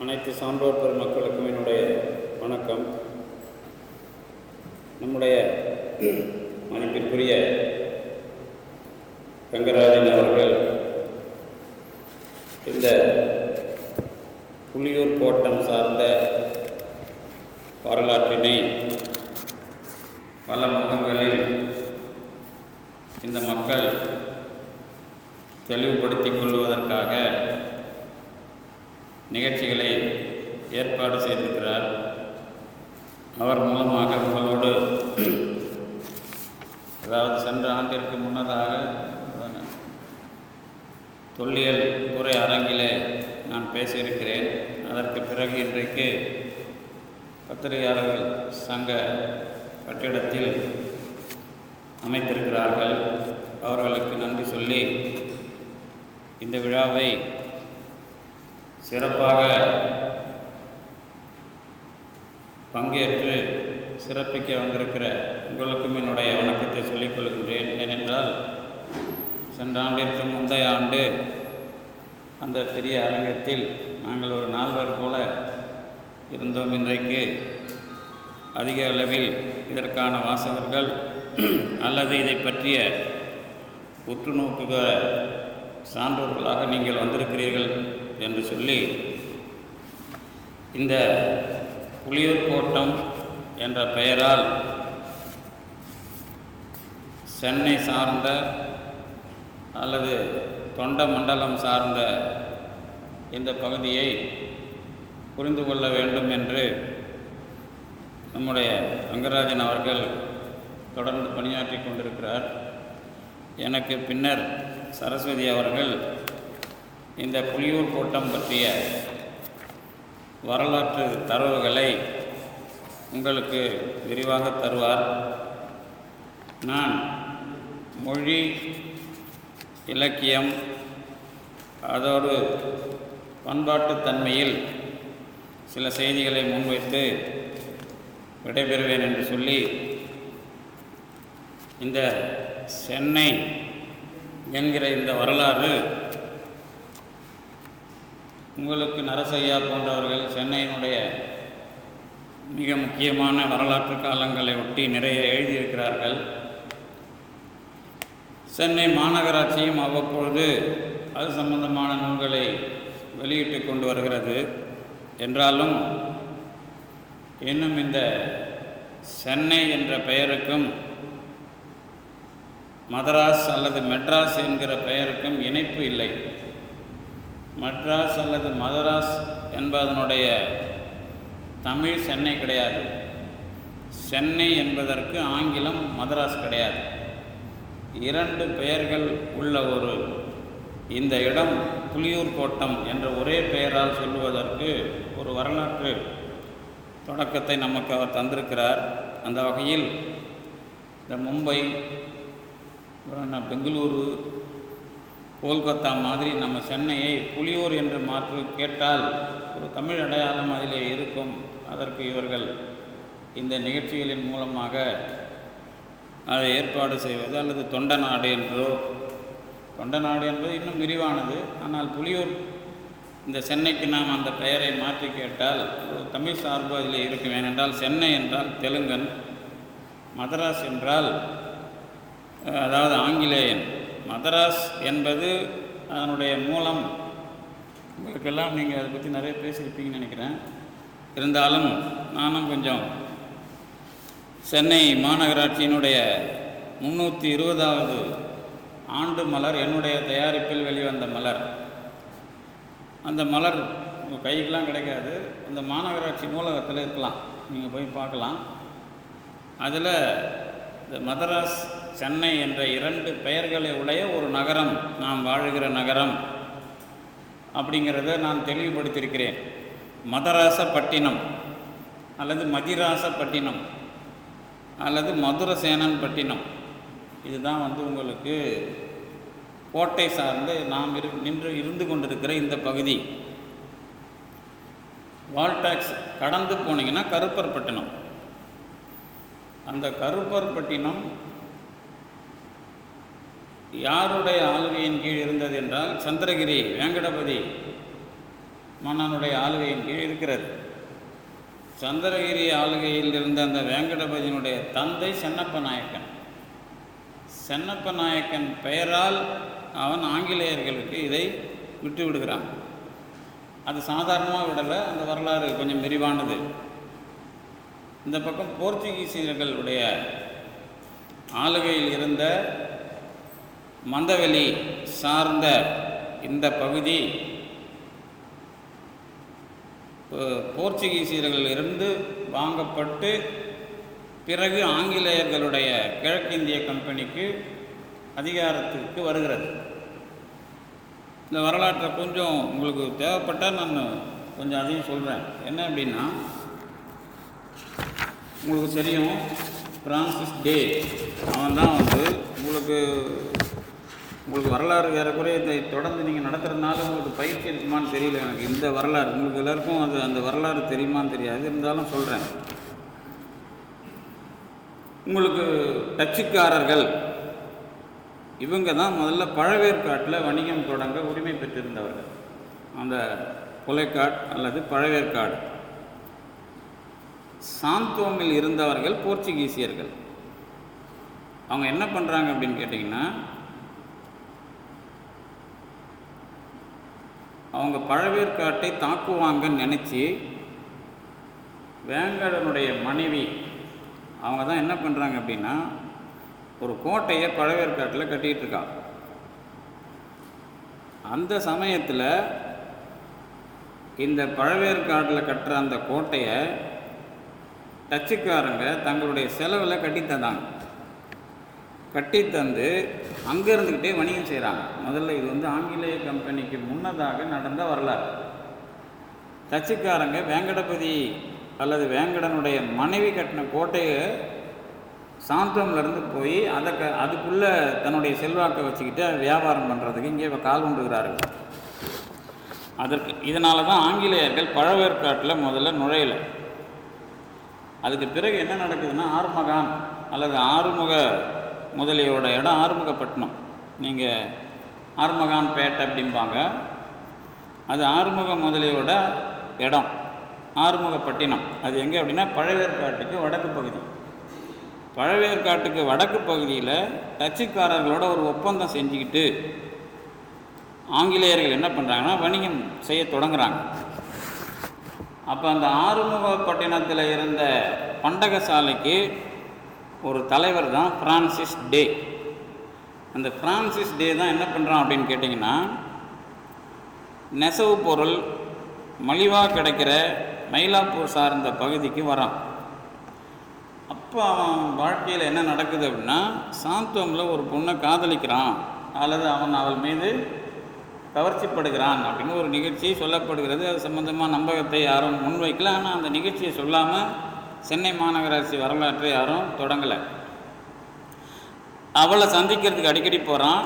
அனைத்து சான்றோர் பெருமக்களுக்கும் என்னுடைய வணக்கம். நம்முடைய மதிப்பிற்குரிய ரங்கராஜன் அவர்கள் இந்த புலியூர் கோட்டம் சார்ந்த வரலாற்றினை பல முகங்களில் இந்த மக்கள் தெளிவுபடுத்திக் கொள்வதற்காக நிகழ்ச்சிகளை ஏற்பாடு செய்திருக்கிறார். அவர் மூலமாக உங்களோடு அதாவது சென்ற ஆண்டிற்கு முன்னதாக தொல்லியல் துறை அரங்கிலே நான் பேசியிருக்கிறேன். அதற்கு பிறகு இன்றைக்கு பத்திரிகையாளர்கள் சங்க கட்டிடத்தில் அமைத்திருக்கிறார்கள். அவர்களுக்கு நன்றி சொல்லி இந்த விழாவை சிறப்பாக பங்கேற்று சிறப்பிக்க வந்திருக்கிற உங்களுக்கும் என்னுடைய வணக்கத்தை சொல்லிக் கொள்கின்றேன். ஏனென்றால் சென்ற ஆண்டிற்கு முந்தைய ஆண்டு அந்த பெரிய அரங்கத்தில் நாங்கள் ஒரு 4 போல இருந்தோம். இன்றைக்கு அதிக அளவில் இதற்கான வாசகர்கள் அல்லது இதை பற்றிய உற்று நோக்குகிற சான்றோர்களாக நீங்கள் வந்திருக்கிறீர்கள் என்று சொல்லி இந்த புலியூர் கோட்டம் என்ற பெயரால் சென்னை சார்ந்த அல்லது தொண்ட மண்டலம் சார்ந்த இந்த பகுதியை புரிந்து கொள்ள வேண்டும் என்று நம்முடைய ரங்கராஜன் அவர்கள் தொடர்ந்து பணியாற்றி கொண்டிருக்கிறார். எனக்கு பின்னர் சரஸ்வதி அவர்கள் இந்த புலியூர் கோட்டம் பற்றிய வரலாற்று தரவுகளை உங்களுக்கு விரிவாக தருவார். நான் மொழி, இலக்கியம், அதோடு பண்பாட்டுத்தன்மையில் சில செய்திகளை முன்வைத்து விடைபெறுவேன் என்று சொல்லி இந்த சென்னை என்கிற இந்த வரலாறு உங்களுக்கு நரசையா போன்றவர்கள் சென்னையினுடைய மிக முக்கியமான வரலாற்று காலங்களை ஒட்டி நிறைய எழுதியிருக்கிறார்கள். சென்னை மாநகராட்சியும் அவ்வப்பொழுது அது சம்பந்தமான நூல்களை வெளியிட்டு கொண்டு வருகிறது. என்றாலும் இன்னும் இந்த சென்னை என்ற பெயருக்கும் மதராஸ் அல்லது மெட்ராஸ் என்கிற பெயருக்கும் இணைப்பு இல்லை. மெட்ராஸ் அல்லது மதராஸ் என்பதனுடைய தமிழ் சென்னை கிடையாது. சென்னை என்பதற்கு ஆங்கிலம் மதராஸ் கிடையாது. 2 பெயர்கள் உள்ள இந்த இடம் புலியூர் கோட்டம் என்ற ஒரே பெயரால் சொல்லுவதற்கு ஒரு வரலாற்று தொடக்கத்தை நமக்கு அவர் தந்திருக்கிறார். அந்த வகையில் இந்த மும்பை, பெங்களூரு, கோல்கத்தா மாதிரி நம்ம சென்னையை புலியூர் என்று மாற்றி கேட்டால் ஒரு தமிழ் அடையாளம் அதிலே இருக்கும். அதற்கு இவர்கள் இந்த நிகழ்ச்சிகளின் மூலமாக அதை ஏற்பாடு செய்வது அல்லது தொண்டநாடு என்றோ, தொண்டநாடு என்பது இன்னும் விரிவானது. ஆனால் புலியூர் இந்த சென்னைக்கு நாம் அந்த பெயரை மாற்றி கேட்டால் ஒரு தமிழ் சார்பு அதில் இருக்கும். ஏனென்றால் சென்னை என்றால் தெலுங்கன், மதராஸ் என்றால் அதாவது ஆங்கிலேயன். மதராஸ் என்பது அதனுடைய மூலம் உங்களுக்கெல்லாம் நீங்கள் அதை பற்றி நிறைய பேசியிருப்பீங்கன்னு நினைக்கிறேன். இருந்தாலும் நானும் கொஞ்சம் சென்னை மாநகராட்சியினுடைய 320வது ஆண்டு மலர் என்னுடைய தயாரிப்பில் வெளிவந்த மலர். அந்த மலர் உங்கள் கைக்கெலாம் கிடைக்காது. அந்த மாநகராட்சி நூலகத்தில் இருக்கலாம், நீங்கள் போய் பார்க்கலாம். அதில் இந்த மதராஸ், சென்னை என்ற 2 பெயர்களை உடைய ஒரு நகரம், நாம் வாழுகிற நகரம் அப்படிங்கிறத நான் தெளிவுபடுத்தியிருக்கிறேன். மதராசப்பட்டினம் அல்லது மதிராசப்பட்டினம் அல்லது மதுரசேனன் பட்டினம், இதுதான் உங்களுக்கு கோட்டை சார்ந்து நாம் இருந்து கொண்டிருக்கிற இந்த பகுதி. வால்டாக்ஸ் கடந்து போனீங்கன்னா கருப்பர்பட்டினம். அந்த கருப்பர்பட்டினம் யாருடைய ஆளுகையின் கீழ் இருந்தது என்றால் சந்திரகிரி வேங்கடபதி மன்னனுடைய ஆளுகையின் கீழ் இருக்கிறது. சந்திரகிரி ஆளுகையில் இருந்த அந்த வேங்கடபதியினுடைய தந்தை சென்னப்ப நாயக்கன். சென்னப்ப நாயக்கன் பெயரால் அவன் ஆங்கிலேயர்களுக்கு இதை விட்டு விடுகிறான். அது சாதாரணமாக விடலை, அந்த வரலாறு கொஞ்சம் விரிவானது. இந்த பக்கம் போர்ச்சுகீசியர்களுடைய ஆளுகையில் இருந்த மந்தவெளி சார்ந்த இந்த பகுதி போர்ச்சுகீசியர்களிலிருந்து வாங்கப்பட்டு பிறகு ஆங்கிலேயர்களுடைய கிழக்கிந்திய கம்பெனிக்கு அதிகாரத்துக்கு வருகிறது. இந்த வரலாற்றை கொஞ்சம் உங்களுக்கு தேவைப்பட்டால் நான் கொஞ்சம் அதையும் சொல்கிறேன். என்ன அப்படின்னா, உங்களுக்கு தெரியும், பிரான்சிஸ் டே அவன் தான் உங்களுக்கு வரலாறு ஏறக்குறைய இதை தொடர்ந்து நீங்கள் நடத்துகிறதுனால உங்களுக்கு பயிற்சி இருக்குமான்னு தெரியல. எனக்கு இந்த வரலாறு உங்களுக்கு எல்லாருக்கும் அந்த வரலாறு தெரியுமான்னு தெரியாது, இருந்தாலும் சொல்கிறேன். உங்களுக்கு டச்சுக்காரர்கள் இவங்க தான் முதல்ல பழவேற்காட்டில் வணிகம் தொடங்க உரிமை பெற்றிருந்தவர்கள். அந்த கொலைக்காட் அல்லது பழவேற்காடு. சாந்தோமில் இருந்தவர்கள் போர்ச்சுகீசியர்கள். அவங்க என்ன பண்ணுறாங்க அப்படின்னு கேட்டிங்கன்னா, அவங்க பழவேற்காட்டை தாக்குவாங்கன்னு நினச்சி வேங்கடனுடைய மனைவி அவங்க தான் என்ன பண்ணுறாங்க அப்படின்னா, ஒரு கோட்டையை பழவேற்காட்டில் கட்டிகிட்டு இருக்காங்க. அந்த சமயத்தில் இந்த பழவேற்காட்டில் கட்டுற அந்த கோட்டையை டச்சுக்காரங்க தங்களுடைய செலவில் கட்டித்தந்தாங்க. கட்டித்தந்து அங்கே இருந்துக்கிட்டே வணிகம் செய்கிறாங்க. முதல்ல இது ஆங்கிலேய கம்பெனிக்கு முன்னதாக நடந்த வரலாறு. டச்சுக்காரங்க வேங்கடபதி அல்லது வேங்கடனுடைய மனைவி கட்டின கோட்டையை சாந்தோம்லேருந்து போய் அதுக்குள்ளே தன்னுடைய செல்வாக்கை வச்சுக்கிட்டு வியாபாரம் பண்ணுறதுக்கு இங்கே கால் கொண்டுகிறார்கள். இதனால தான் ஆங்கிலேயர்கள் பழவேற்காட்டில் முதல்ல நுழையலை. அதுக்கு பிறகு என்ன நடக்குதுன்னா, ஆறுமகான் அல்லது ஆறுமுக முதலியோட இடம் ஆறுமுகப்பட்டினம். நீங்கள் ஆறுமகான் பேட்டை அப்படிம்பாங்க. அது ஆறுமுக முதலியோட இடம் ஆறுமுகப்பட்டினம். அது எங்கே அப்படின்னா பழவேற்காட்டுக்கு வடக்கு பகுதி. பழவேற்காட்டுக்கு வடக்கு பகுதியில் டச்சுக்காரர்களோட ஒரு ஒப்பந்தம் செஞ்சுக்கிட்டு ஆங்கிலேயர்கள் என்ன பண்ணுறாங்கன்னா, வணிகம் செய்ய தொடங்குறாங்க. அப்போ அந்த ஆறுமுகப்பட்டினத்தில் இருந்த பண்டகசாலைக்கு ஒரு தலைவர் தான் பிரான்சிஸ் டே. அந்த பிரான்சிஸ் டே தான் என்ன பண்ணுறான் அப்படின்னு கேட்டிங்கன்னா, நெசவு பொருள் மலிவாக கிடைக்கிற மயிலாப்பூர் சார்ந்த பகுதிக்கு வரான். அப்போ அவன் வாழ்க்கையில் என்ன நடக்குது அப்படின்னா, சாந்தோமில் ஒரு பொண்ணை காதலிக்கிறான் அல்லது அவள் மீது கவர்ச்சிப்படுகிறான் அப்படின்னு ஒரு நிகழ்ச்சி சொல்லப்படுகிறது. அது சம்பந்தமாக நம்பகத்தை யாரும் முன்வைக்கல. ஆனால் அந்த நிகழ்ச்சியை சொல்லாமல் சென்னை மாநகராட்சி வரலாற்றை யாரும் தொடங்கலை. அவளை சந்திக்கிறதுக்கு அடிக்கடி போகிறான்,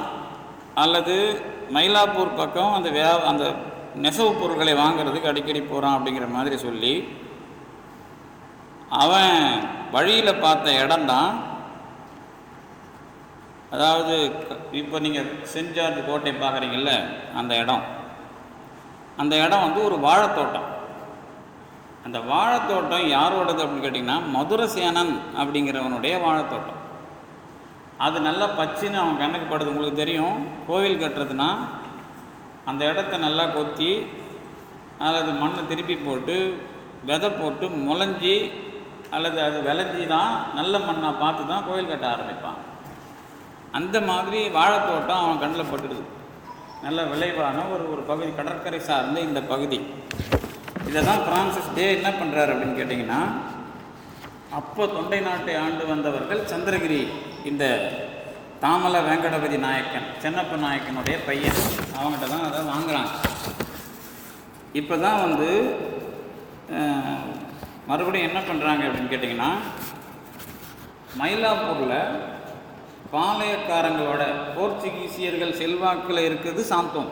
அல்லது மயிலாப்பூர் பக்கம் அந்த நெசவு பொருட்களை வாங்கிறதுக்கு அடிக்கடி போகிறான் அப்படிங்கிற மாதிரி சொல்லி அவன் வழியில் பார்த்த இடம்தான், அதாவது இப்போ நீங்கள் சென்ட் ஜார்ஜ் கோட்டை பார்க்குறீங்கல்ல, அந்த இடம் ஒரு வாழைத்தோட்டம். அந்த வாழைத்தோட்டம் யாரோடது அப்படின்னு கேட்டிங்கன்னா, மதுரசேனன் அப்படிங்கிறவனுடைய வாழைத்தோட்டம். அது நல்லா பச்சுன்னு அவன் கண்ணுக்கு படுது. உங்களுக்கு தெரியும், கோவில் கட்டுறதுனா அந்த இடத்த நல்லா கொத்தி அல்லது மண்ணை திருப்பி போட்டு விதை போட்டு முளைஞ்சி அல்லது அது விளைஞ்சி தான் நல்ல மண்ணாக பார்த்து தான் கோவில் கட்ட ஆரம்பிப்பான். அந்த மாதிரி வாழைத்தோட்டம் அவன் கண்ணில் பட்டுடுது. நல்ல விளைவான ஒரு பகுதி, கடற்கரை சார்ந்த இந்த பகுதி. இதை தான் பிரான்சிஸ் டே என்ன பண்ணுறாரு அப்படின்னு கேட்டிங்கன்னா, அப்போ தொண்டை நாட்டை ஆண்டு வந்தவர்கள் சந்திரகிரி, இந்த தாமல வேங்கடபதி நாயக்கன், சென்னப்ப நாயக்கனுடைய பையன், அவங்ககிட்ட தான் அதை வாங்குகிறாங்க. இப்போ தான் மறுபடியும் என்ன பண்ணுறாங்க அப்படின்னு கேட்டிங்கன்னா, மயிலாப்பூரில் பாளையக்காரங்களோட போர்ச்சுகீசியர்கள் செல்வாக்கில் இருக்குது சாந்தோம்.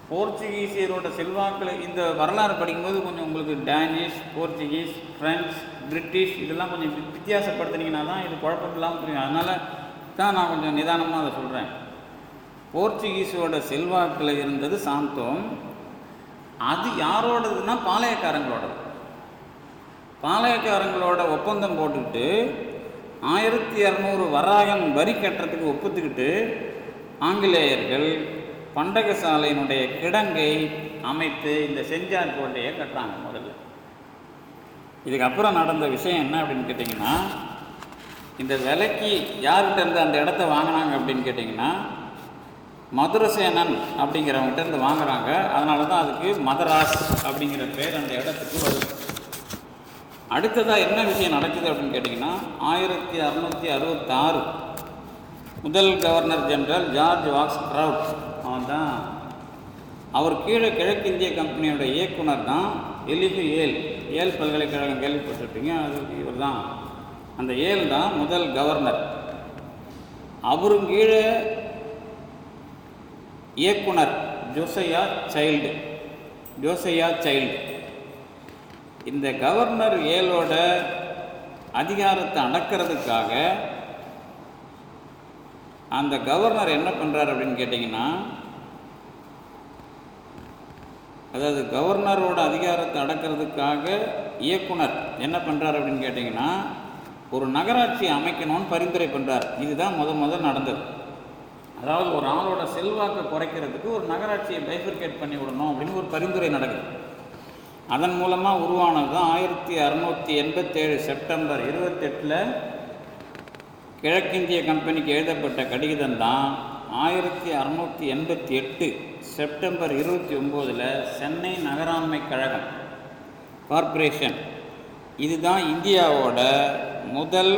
போர்ச்சுகீசியரோட செல்வாக்கில் இந்த வரலாறு படிக்கும்போது கொஞ்சம் உங்களுக்கு டேனிஷ், போர்ச்சுகீஸ், ஃப்ரெஞ்ச், பிரிட்டிஷ் இதெல்லாம் கொஞ்சம் வித்தியாசப்படுத்தினீங்கன்னா தான் இது குழப்பம் இல்லாமல் புரியும். அதனால தான் நான் கொஞ்சம் நிதானமாக அதை சொல்கிறேன். போர்ச்சுகீஸோட செல்வாக்கில் இருந்தது சாந்தோம். அது யாரோடதுன்னா பாளையக்காரங்களோடது. பாளையக்காரங்களோட ஒப்பந்தம் போட்டுக்கிட்டு 1200 வராகம் வரி கட்டுறதுக்கு ஒப்புத்துக்கிட்டு ஆங்கிலேயர்கள் பண்டகசாலையினுடைய கிடங்கை அமைத்து இந்த செஞ்சார் கோட்டையை கட்டுறாங்க முதல்ல. இதுக்கப்புறம் நடந்த விஷயம் என்ன அப்படின்னு கேட்டிங்கன்னா, இந்த விலைக்கு யார்கிட்ட இருந்து அந்த இடத்த வாங்கினாங்க அப்படின்னு கேட்டிங்கன்னா, மதுரசேனன் அப்படிங்கிறவங்ககிட்ட இருந்து வாங்குறாங்க. அதனால தான் அதுக்கு மதராஸ் அப்படிங்கிற பேர் அந்த இடத்துக்கு வருது. அடுத்ததாக என்ன விஷயம் நடக்குது அப்படின்னு கேட்டிங்கன்னா, 1666 முதல் governor general George walks trout அவன் தான். அவர் கீழே கிழக்கிந்திய கம்பெனியோட இயக்குனர் தான் எலிஹு ஏல். ஏல் பல்கலைக்கழகம் கேள்விப்பட்டிருப்பீங்க, அது இவர் தான். அந்த ஏல் தான் முதல் கவர்னர். அவரும் கீழே இயக்குனர் ஜோசையா சைல்டு. இந்த கவர்னர் ஏலோட அதிகாரத்தை அடக்கிறதுக்காக அந்த கவர்னர் என்ன பண்ணுறார் அப்படின்னு கேட்டிங்கன்னா, அதாவது கவர்னரோட அதிகாரத்தை அடக்கிறதுக்காக இயக்குனர் என்ன பண்ணுறார் அப்படின்னு கேட்டிங்கன்னா, ஒரு நகராட்சி அமைக்கணும்னு பரிந்துரை பண்ணுறார். இதுதான் முதல் நடந்தது. அதாவது ஒரு ஆளோட செல்வாக்கை குறைக்கிறதுக்கு ஒரு நகராட்சியை பைஃபர்கேட் பண்ணி விடணும் அப்படின்னு ஒரு பரிந்துரை நடக்குது. அதன் மூலமாக உருவானது தான் 1687 செப்டம்பர் 28 கிழக்கிந்திய கம்பெனிக்கு எழுதப்பட்ட கடிதம் தான் 1688 செப்டம்பர் 29 சென்னை நகராண்மை கழகம் கார்ப்பரேஷன். இதுதான் இந்தியாவோட முதல்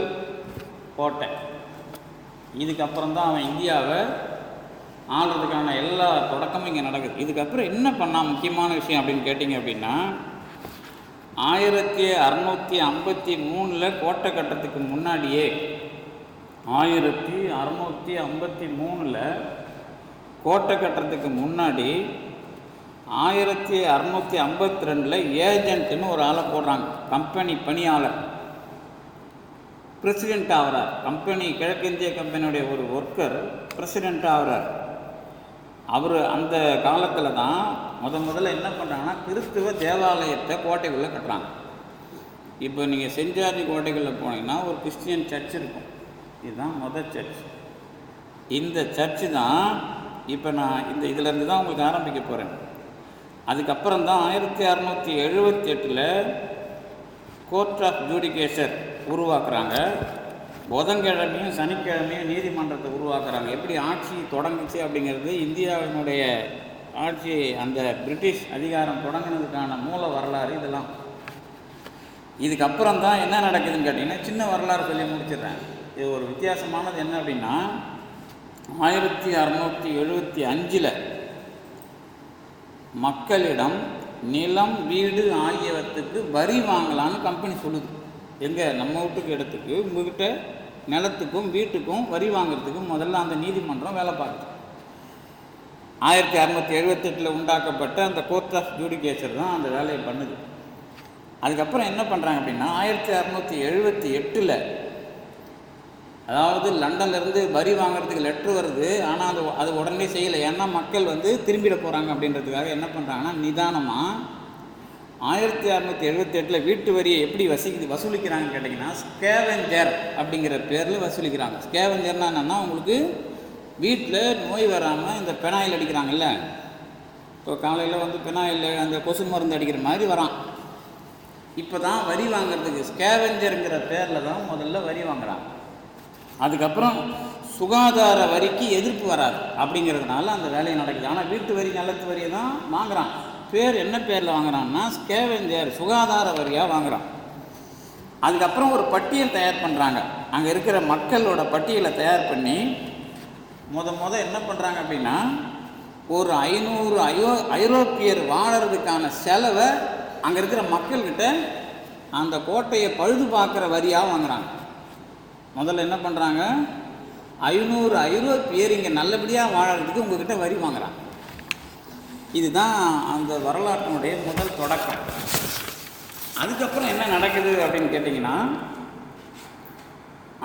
கோட்டை. இதுக்கப்புறம் தான் அவன் இந்தியாவை ஆளுறதுக்கான எல்லா தொடக்கமும் இங்கே நடக்குது. இதுக்கப்புறம் என்ன பண்ணால் முக்கியமான விஷயம் அப்படின்னு கேட்டிங்க அப்படின்னா, 1653 கோட்டை கட்டத்துக்கு முன்னாடியே 1653 கோட்டை கட்டுறதுக்கு முன்னாடி 1652 ஏஜென்ட்னு ஒரு ஆளை போடுறாங்க. கம்பெனி பணியாளர் பிரசிடெண்ட் ஆகிறார். கம்பெனி கிழக்கிந்திய கம்பெனியுடைய ஒரு ஒர்க்கர் பிரசிடெண்ட் ஆகிறார். அவர் அந்த காலத்தில் தான் முதல்ல என்ன பண்ணுறாங்கன்னா, கிறிஸ்துவ தேவாலயத்தை கோட்டைக்குள்ளே கட்டுறாங்க. இப்போ நீங்கள் செஞ்சார்ஜி கோட்டைக்குள்ளே போனீங்கன்னா ஒரு கிறிஸ்டியன் சர்ச் இருக்கும். இதுதான் முதல் சர்ச். இந்த சர்ச்சு தான் இப்போ நான் இதிலேருந்து தான் உங்களுக்கு ஆரம்பிக்க போகிறேன். அதுக்கப்புறம் தான் 1678 கோர்ட் ஆஃப் ஜூடிகேச்சர் உருவாக்குறாங்க. புதன்கிழமையும் சனிக்கிழமையும் நீதிமன்றத்தை உருவாக்குறாங்க. எப்படி ஆட்சி தொடங்குச்சு அப்படிங்கிறது, இந்தியாவினுடைய ஆட்சி அந்த பிரிட்டிஷ் அதிகாரம் தொடங்கினதுக்கான மூல வரலாறு இதெல்லாம். இதுக்கப்புறம் தான் என்ன நடக்குதுன்னு கேட்டிங்கன்னா, சின்ன வரலாறு சொல்லி முடிச்சிடுறேன். இது ஒரு வித்தியாசமானது என்ன அப்படின்னா, 1675 மக்களிடம் நிலம் வீடு ஆகியவற்றுக்கு வரி வாங்கலான்னு கம்பெனி சொல்லுது. எங்கே நம்ம வீட்டுக்கு இடத்துக்கு உங்ககிட்ட நிலத்துக்கும் வீட்டுக்கும் வரி வாங்கிறதுக்கு முதல்ல அந்த நீதிமன்றம் வேலை பார்க்குது. 1678 உண்டாக்கப்பட்ட அந்த கோர்ட் ஆஃப் ஜூடிகேச்சர் தான் அந்த வேலையை பண்ணுது. அதுக்கப்புறம் என்ன பண்ணுறாங்க அப்படின்னா, 1678 அதாவது லண்டன்லேருந்து வரி வாங்கிறதுக்கு லெட்ரு வருது. ஆனால் அது உடனே செய்யலை. ஏன்னா மக்கள் திரும்பிட போகிறாங்க அப்படின்றதுக்காக என்ன பண்ணுறாங்கன்னா, நிதானமாக 1678 வீட்டு வரியை எப்படி வசூலிக்கிறாங்கன்னு கேட்டிங்கன்னா, ஸ்கேவெஞ்சர் அப்படிங்கிற பேரில் வசூலிக்கிறாங்க. ஸ்கேவெஞ்சர்னால் என்னென்னா, உங்களுக்கு வீட்டில் நோய் வராமல் இந்த பெனாயில் அடிக்கிறாங்கல்ல, இப்போ காலையில் பெனாயில் அந்த கொசு மருந்து அடிக்கிற மாதிரி வரான். இப்போ தான் வரி வாங்கிறதுக்கு ஸ்கேவெஞ்சருங்கிற பேரில் தான் முதல்ல வரி வாங்குகிறாங்க. அதுக்கப்புறம் சுகாதார வரிக்கு எதிர்ப்பு வராது அப்படிங்கிறதுனால அந்த வேலையை நடக்குது. ஆனால் வீட்டு வரி நிலத்து வரியை தான் வாங்குகிறான். பேர் என்ன பேரில் வாங்குறான்னா, ஸ்கேவெஞ்சர், சுகாதார வரியாக வாங்குகிறான். அதுக்கப்புறம் ஒரு பட்டியல் தயார் பண்ணுறாங்க. அங்கே இருக்கிற மக்களோட பட்டியலை தயார் பண்ணி என்ன பண்ணுறாங்க அப்படின்னா, ஒரு 500 ஐரோப்பியர் வாழறதுக்கான செலவை அங்கே இருக்கிற மக்கள்கிட்ட அந்த கோட்டையை பழுது பார்க்குற வரியாக வாங்குகிறாங்க. முதல்ல என்ன பண்ணுறாங்க, 500 ஐரோப்பியர் இங்கே நல்லபடியாக வாழறதுக்கு உங்கள்கிட்ட வரி வாங்குகிறாங்க. இதுதான் அந்த வரலாற்றினுடைய முதல் தொடக்கம். அதுக்கப்புறம் என்ன நடக்குது அப்படின்னு கேட்டிங்கன்னா,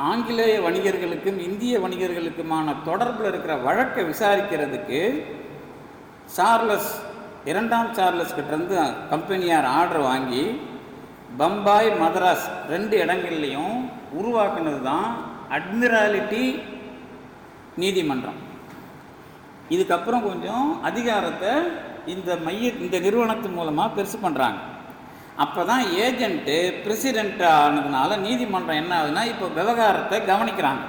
ஆங்கிலேய வணிகர்களுக்கும் இந்திய வணிகர்களுக்குமான தொடர்பில் இருக்கிற வழக்கை விசாரிக்கிறதுக்கு சார்லஸ் இரண்டாம் சார்லஸ் கிட்டேருந்து கம்பெனியார் ஆர்டர் வாங்கி பம்பாய் மதராஸ் 2 இடங்கள்லையும் உருவாக்குனது தான் அட்மிராலிட்டி நீதிமன்றம். இதுக்கப்புறம் கொஞ்சம் அதிகாரத்தை இந்த நிறுவனத்து மூலமாக பெருசு பண்ணுறாங்க. அப்போ தான் ஏஜென்ட்டு பிரசிடெண்ட் ஆனதுனால நீதிமன்றம் என்ன ஆகுதுன்னா இப்போ விவகாரத்தை கவனிக்கிறாங்க.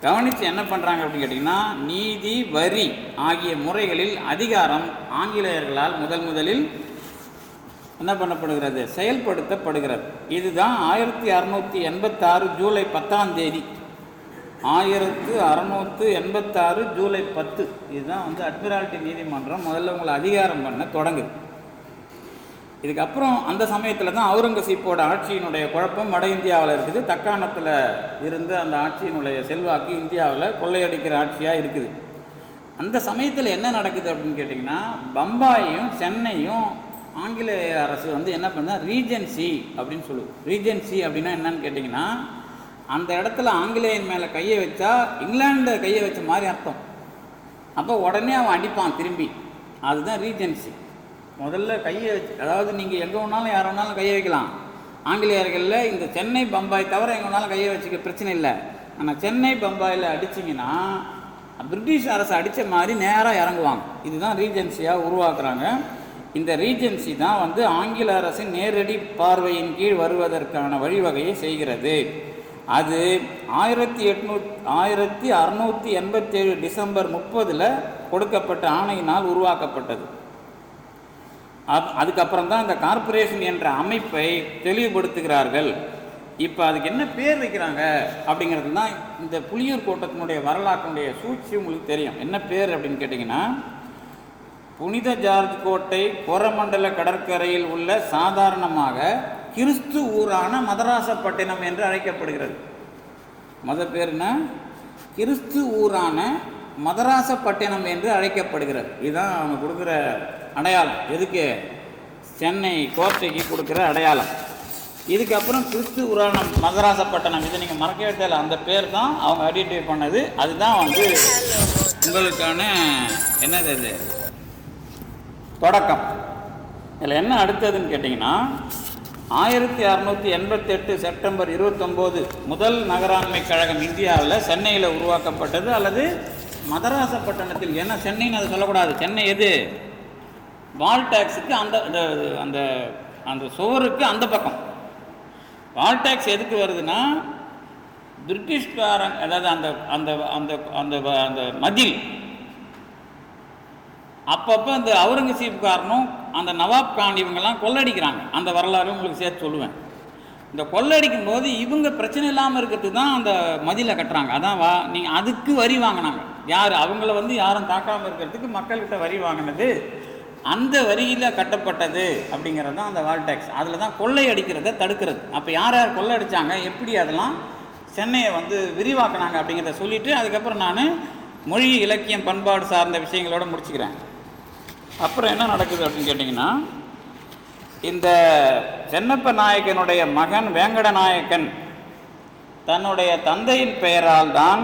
கவனித்து என்ன பண்ணுறாங்க அப்படின்னு கேட்டிங்கன்னா, நீதி வரி ஆகிய முறைகளில் அதிகாரம் ஆங்கிலேயர்களால் முதலில் என்ன பண்ணப்படுகிறது, செயல்படுத்தப்படுகிறது. இதுதான் 1686 ஜூலை 10ஆம் தேதி 1686 ஜூலை 10 இதுதான் அட்மிரால்ட்டி நீதிமன்றம் முதல்ல உங்களை அதிகாரம் பண்ண தொடங்குது. இதுக்கப்புறம் அந்த சமயத்தில் தான் அவுரங்கசீப்போட ஆட்சியினுடைய குழப்பம் வட இந்தியாவில் இருக்குது. தக்காணத்தில் இருந்து அந்த ஆட்சியினுடைய செல்வாக்கு இந்தியாவில் கொள்ளையடிக்கிற ஆட்சியாக இருக்குது. அந்த சமயத்தில் என்ன நடக்குது அப்படின்னு கேட்டிங்கன்னா, பம்பாயும் சென்னையும் ஆங்கிலேய அரசு என்ன பண்ணால் ரீஜென்சி அப்படின்னு சொல்லுவோம். ரீஜென்சி அப்படின்னா என்னன்னு கேட்டிங்கன்னா, அந்த இடத்துல ஆங்கிலேயன் மேலே கையை வச்சா இங்கிலாண்டை கையை வச்ச மாதிரி அர்த்தம். அப்போ உடனே அவன் அடிப்பான் திரும்பி. அதுதான் ரீஜென்சி. முதல்ல கையை வச்சு, அதாவது நீங்கள் எங்கே வேணாலும் யார் வேணாலும் கையை வைக்கலாம். ஆங்கிலேயர்களில் இந்த சென்னை பம்பாய் தவிர எங்கே வேணாலும் கையை வச்சுக்க பிரச்சனை இல்லை. ஆனால் சென்னை பம்பாயில் அடிச்சிங்கன்னா பிரிட்டிஷ் அரசு அடித்த மாதிரி நேராக இறங்குவாங்க. இதுதான் ரீஜென்சியாக உருவாக்குறாங்க. இந்த ரீஜென்சி தான் ஆங்கில அரசின் நேரடி பார்வையின் கீழ் வருவதற்கான வழிவகையை செய்கிறது. அது 1687 டிசம்பர் 30 கொடுக்கப்பட்ட ஆணையினால் உருவாக்கப்பட்டது. அதுக்கப்புறம் தான் இந்த கார்ப்பரேஷன் என்ற அமைப்பை தெளிவுபடுத்துகிறார்கள். இப்போ அதுக்கு என்ன பேர் வைக்கிறாங்க அப்படிங்கிறது தான் இந்த புலியூர் கோட்டத்தினுடைய வரலாற்றினுடைய சூழ்ச்சி உங்களுக்கு தெரியும். என்ன பேர் அப்படின்னு கேட்டிங்கன்னா, புனித ஜார்ஜ் கோட்டை கோரமண்டல கடற்கரையில் உள்ள சாதாரணமாக கிறிஸ்து ஊரான மதராசப்பட்டினம் என்று அழைக்கப்படுகிறது. பேருனா கிறிஸ்து ஊரான மதராசப்பட்டினம் என்று அழைக்கப்படுகிறது. இதுதான் அவங்க கொடுக்குற அடையாளம். எதுக்கு? சென்னை கோட்டைக்கு கொடுக்குற அடையாளம். இதுக்கப்புறம் கிறிஸ்து ஊரான மதராசப்பட்டினம், இதை நீங்கள் மறக்கவே தேவையில்லை. அந்த பேர் தான் அவங்க ஐடென்டிஃபை பண்ணது. அதுதான் உங்களுக்கான என்னது அது தொடக்கம். இதில் என்ன அடுத்ததுன்னு கேட்டிங்கன்னா, 1688 செப்டம்பர் 29 முதல் நகராண்மை கழகம் இந்தியாவில் சென்னையில் உருவாக்கப்பட்டது. அல்லது மதராசப்பட்டினத்தில், ஏன்னா சென்னைன்னு அதை சொல்லக்கூடாது. சென்னை எது? வால் டேக்ஸுக்கு அந்த சுவருக்கு அந்த பக்கம். வால் டேக்ஸ் எதுக்கு வருதுன்னா, பிரிட்டிஷ்காரன், அதாவது அந்த அந்த அந்த அந்த மதில் அப்பப்போ அந்த அவுரங்கசீப்காரனும் அந்த நவாப் கான் இவங்கெல்லாம் கொள்ளடிக்கிறாங்க. அந்த வரலாறு உங்களுக்கு சேர்த்து சொல்லுவேன். இந்த கொள்ளடிக்கும் போது இவங்க பிரச்சனை இல்லாமல் இருக்கிறதுக்கு தான் அந்த மதிலை கட்டுறாங்க. அதான் நீங்கள் அதுக்கு வரி வாங்கினாங்க. யார்? அவங்கள யாரும் தாக்காமல் இருக்கிறதுக்கு மக்கள்கிட்ட வரி வாங்கினது. அந்த வரியில் கட்டப்பட்டது அப்படிங்கிறது தான் அந்த வால் டேக்ஸ். அதில் தான் கொள்ளை அடிக்கிறத தடுக்கிறது. அப்போ யார் யார் கொள்ளை அடித்தாங்க, எப்படி அதெல்லாம் சென்னையை விரிவாக்கினாங்க அப்படிங்கிறத சொல்லிவிட்டு அதுக்கப்புறம் நான் மொழி இலக்கியம் பண்பாடு சார்ந்த விஷயங்களோடு முடிச்சுக்கிறேன். அப்புறம் என்ன நடக்குது அப்படின்னு கேட்டிங்கன்னா, இந்த சென்னப்ப நாயக்கனுடைய மகன் வேங்கடநாயக்கன் தன்னுடைய தந்தையின் பெயரால் தான்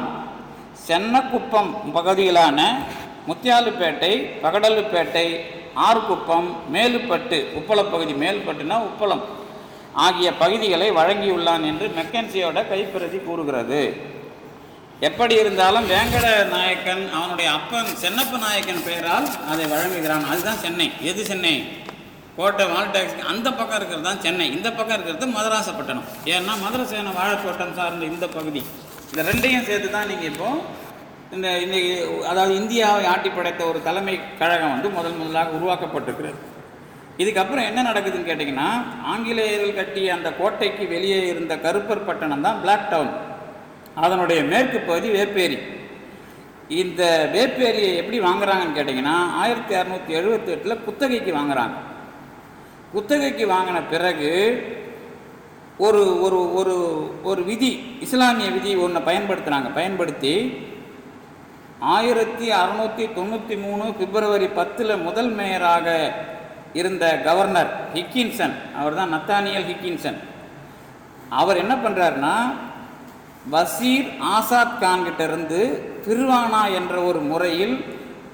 சென்னக்குப்பம் பகுதியிலான முத்தியாலுப்பேட்டை, பகடலுப்பேட்டை, ஆர்குப்பம், மேலுப்பட்டு, உப்பளம் பகுதி, மேலுப்பட்டுனா உப்பளம் ஆகிய பகுதிகளை வழங்கியுள்ளான் என்று மெக்கன்சியோட கைப்பிரதி கூறுகிறது. எப்படி இருந்தாலும் வேங்கட நாயக்கன் அவனுடைய அப்பன் சென்னப்ப நாயக்கன் பெயரால் அதை வழங்குகிறான். அதுதான் சென்னை. எது சென்னை? கோட்டை வால் டேக்ஸ் அந்த பக்கம் இருக்கிறது தான் சென்னை. இந்த பக்கம் இருக்கிறது மதராசப்பட்டினம். ஏன்னா மதரசேன வாழைத்தோட்டம் சார்ந்த இந்த பகுதி. இந்த ரெண்டையும் சேர்த்து தான் நீங்கள் இப்போது இன்னைக்கு அதாவது இந்தியாவை ஆட்டி படைத்த ஒரு தலைமை கழகம் முதலாக உருவாக்கப்பட்டிருக்கிறது. இதுக்கப்புறம் என்ன நடக்குதுன்னு கேட்டிங்கன்னா, ஆங்கிலேயர்கள் கட்டிய அந்த கோட்டைக்கு வெளியே இருந்த கருப்பர் பட்டணம் தான் பிளாக் டவுன். அதனுடைய மேற்கு பகுதி வேப்பேரி. இந்த வேப்பேரியை எப்படி வாங்குறாங்கன்னு கேட்டிங்கன்னா, 1678 குத்தகைக்கு வாங்குறாங்க. குத்தகைக்கு வாங்கின பிறகு ஒரு ஒரு ஒரு ஒரு விதி, இஸ்லாமிய விதி ஒன்றை பயன்படுத்தி 1693 பிப்ரவரி 10 முதல் மேயராக இருந்த கவர்னர் ஹிக்கின்சன், அவர் தான் நத்தானியல் ஹிக்கின்சன், அவர் என்ன பண்ணுறாருன்னா, வசீர் ஆசாத் கான்கிட்ட இருந்து பிர்வானா என்ற ஒரு முறையில்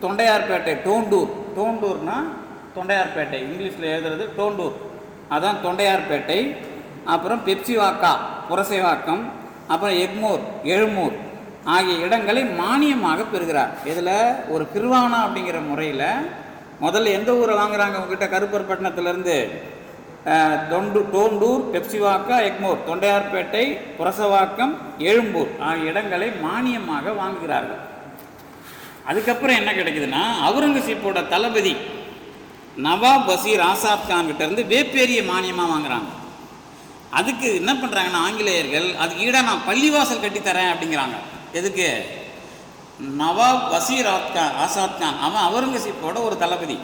தொண்டையார்பேட்டை, டோண்டூர்னா தொண்டையார்பேட்டை, இங்கிலீஷில் எழுதுறது டோண்டூர், அதான் தொண்டையார்பேட்டை. அப்புறம் பெப்சிவாக்கா, புரசைவாக்கம், அப்புறம் எக்மோர், எழுமூர் ஆகிய இடங்களை மானியமாக பெறுகிறார். இதில் ஒரு கிருவானா அப்படிங்கிற முறையில் முதல்ல எந்த ஊரை வாங்குகிறாங்க உங்ககிட்ட? கருப்பர்பட்டினத்துலேருந்து டோண்டூர், பெப்சிவாக்கா, எக்மோர், தொண்டையார்பேட்டை, புரசவாக்கம், எழும்பூர் ஆகிய இடங்களை மானியமாக வாங்குகிறார்கள். அதுக்கப்புறம் என்ன கிடைக்குதுன்னா, அவுரங்கசீப்போட தளபதி நவாப் வசீர் ஆசாத் கான்கிட்ட இருந்து வேப்பேரிய மானியமாக வாங்குறாங்க. அதுக்கு என்ன பண்ணுறாங்கன்னா ஆங்கிலேயர்கள், அதுக்கு ஈடாக நான் பள்ளிவாசல் கட்டித்தரேன் அப்படிங்கிறாங்க. எதுக்கு? நவாப் வசீர் ஆசாத் கான் அவன் அவுரங்கசீப்போட ஒரு தளபதி,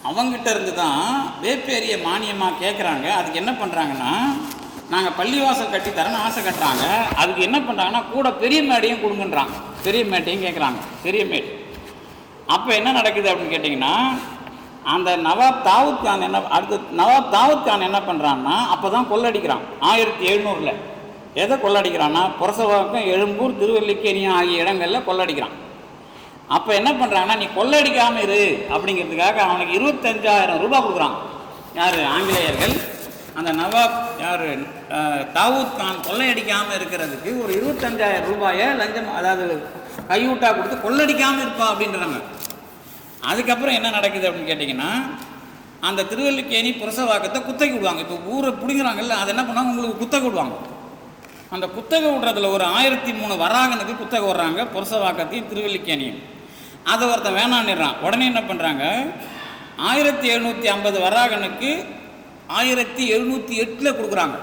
அவங்ககிட்ட இருந்து தான் வேப்பேரிய மானியமாக கேட்குறாங்க. அதுக்கு என்ன பண்ணுறாங்கன்னா, நாங்கள் பள்ளிவாசல் கட்டித்தரேன்னு ஆசை கட்டுறாங்க. அதுக்கு என்ன பண்ணுறாங்கன்னா, கூட பெரிய மேடையும் கொடுங்கன்றாங்க. பெரிய மேட்டையும் கேட்குறாங்க, பெரிய மேட். அப்போ என்ன நடக்குது அப்படின்னு கேட்டிங்கன்னா, அந்த நவாப் தாவூத் கான் என்ன பண்ணுறான்னா, அப்போ தான் கொள்ளடிக்கிறான் 1700. எதை கொள்ளடிக்கிறான்னா, புரசவாக்கம், எழும்பூர், திருவல்லிக்கேணி ஆகிய இடங்களில் கொள்ளடிக்கிறான். அப்போ என்ன பண்ணுறாங்கன்னா, நீ கொள்ளடிக்காமல் இரு அப்படிங்கிறதுக்காக அவனுக்கு 25,000 ரூபாய் கொடுக்குறான். யார்? ஆங்கிலேயர்கள். அந்த நவாப் தாவூத் கான் கொள்ளையடிக்காமல் இருக்கிறதுக்கு ஒரு 25,000 ரூபாயை லஞ்சம், அதாவது கையூட்டாக கொடுத்து கொள்ளடிக்காமல் இருப்பா அப்படின்றாங்க. அதுக்கப்புறம் என்ன நடக்குது அப்படின்னு கேட்டிங்கன்னா, அந்த திருவல்லிக்கேணி, புரசவாக்கத்தை குத்தகை விடுவாங்க. இப்போ ஊரை பிடிங்கிறாங்கல்ல, அதை என்ன பண்ணுவாங்க, உங்களுக்கு குத்தகை விடுவாங்க. அந்த குத்தகை விடுறதுல ஒரு 1003 வராகனுக்கு குத்தகை விடுறாங்க, புரசவாக்கத்தையும் திருவல்லிக்கேணியும். அதை ஒருத்தன் வேணான்னுறான். உடனே என்ன பண்ணுறாங்க, 1750 வராகனுக்கு 1708 கொடுக்குறாங்க.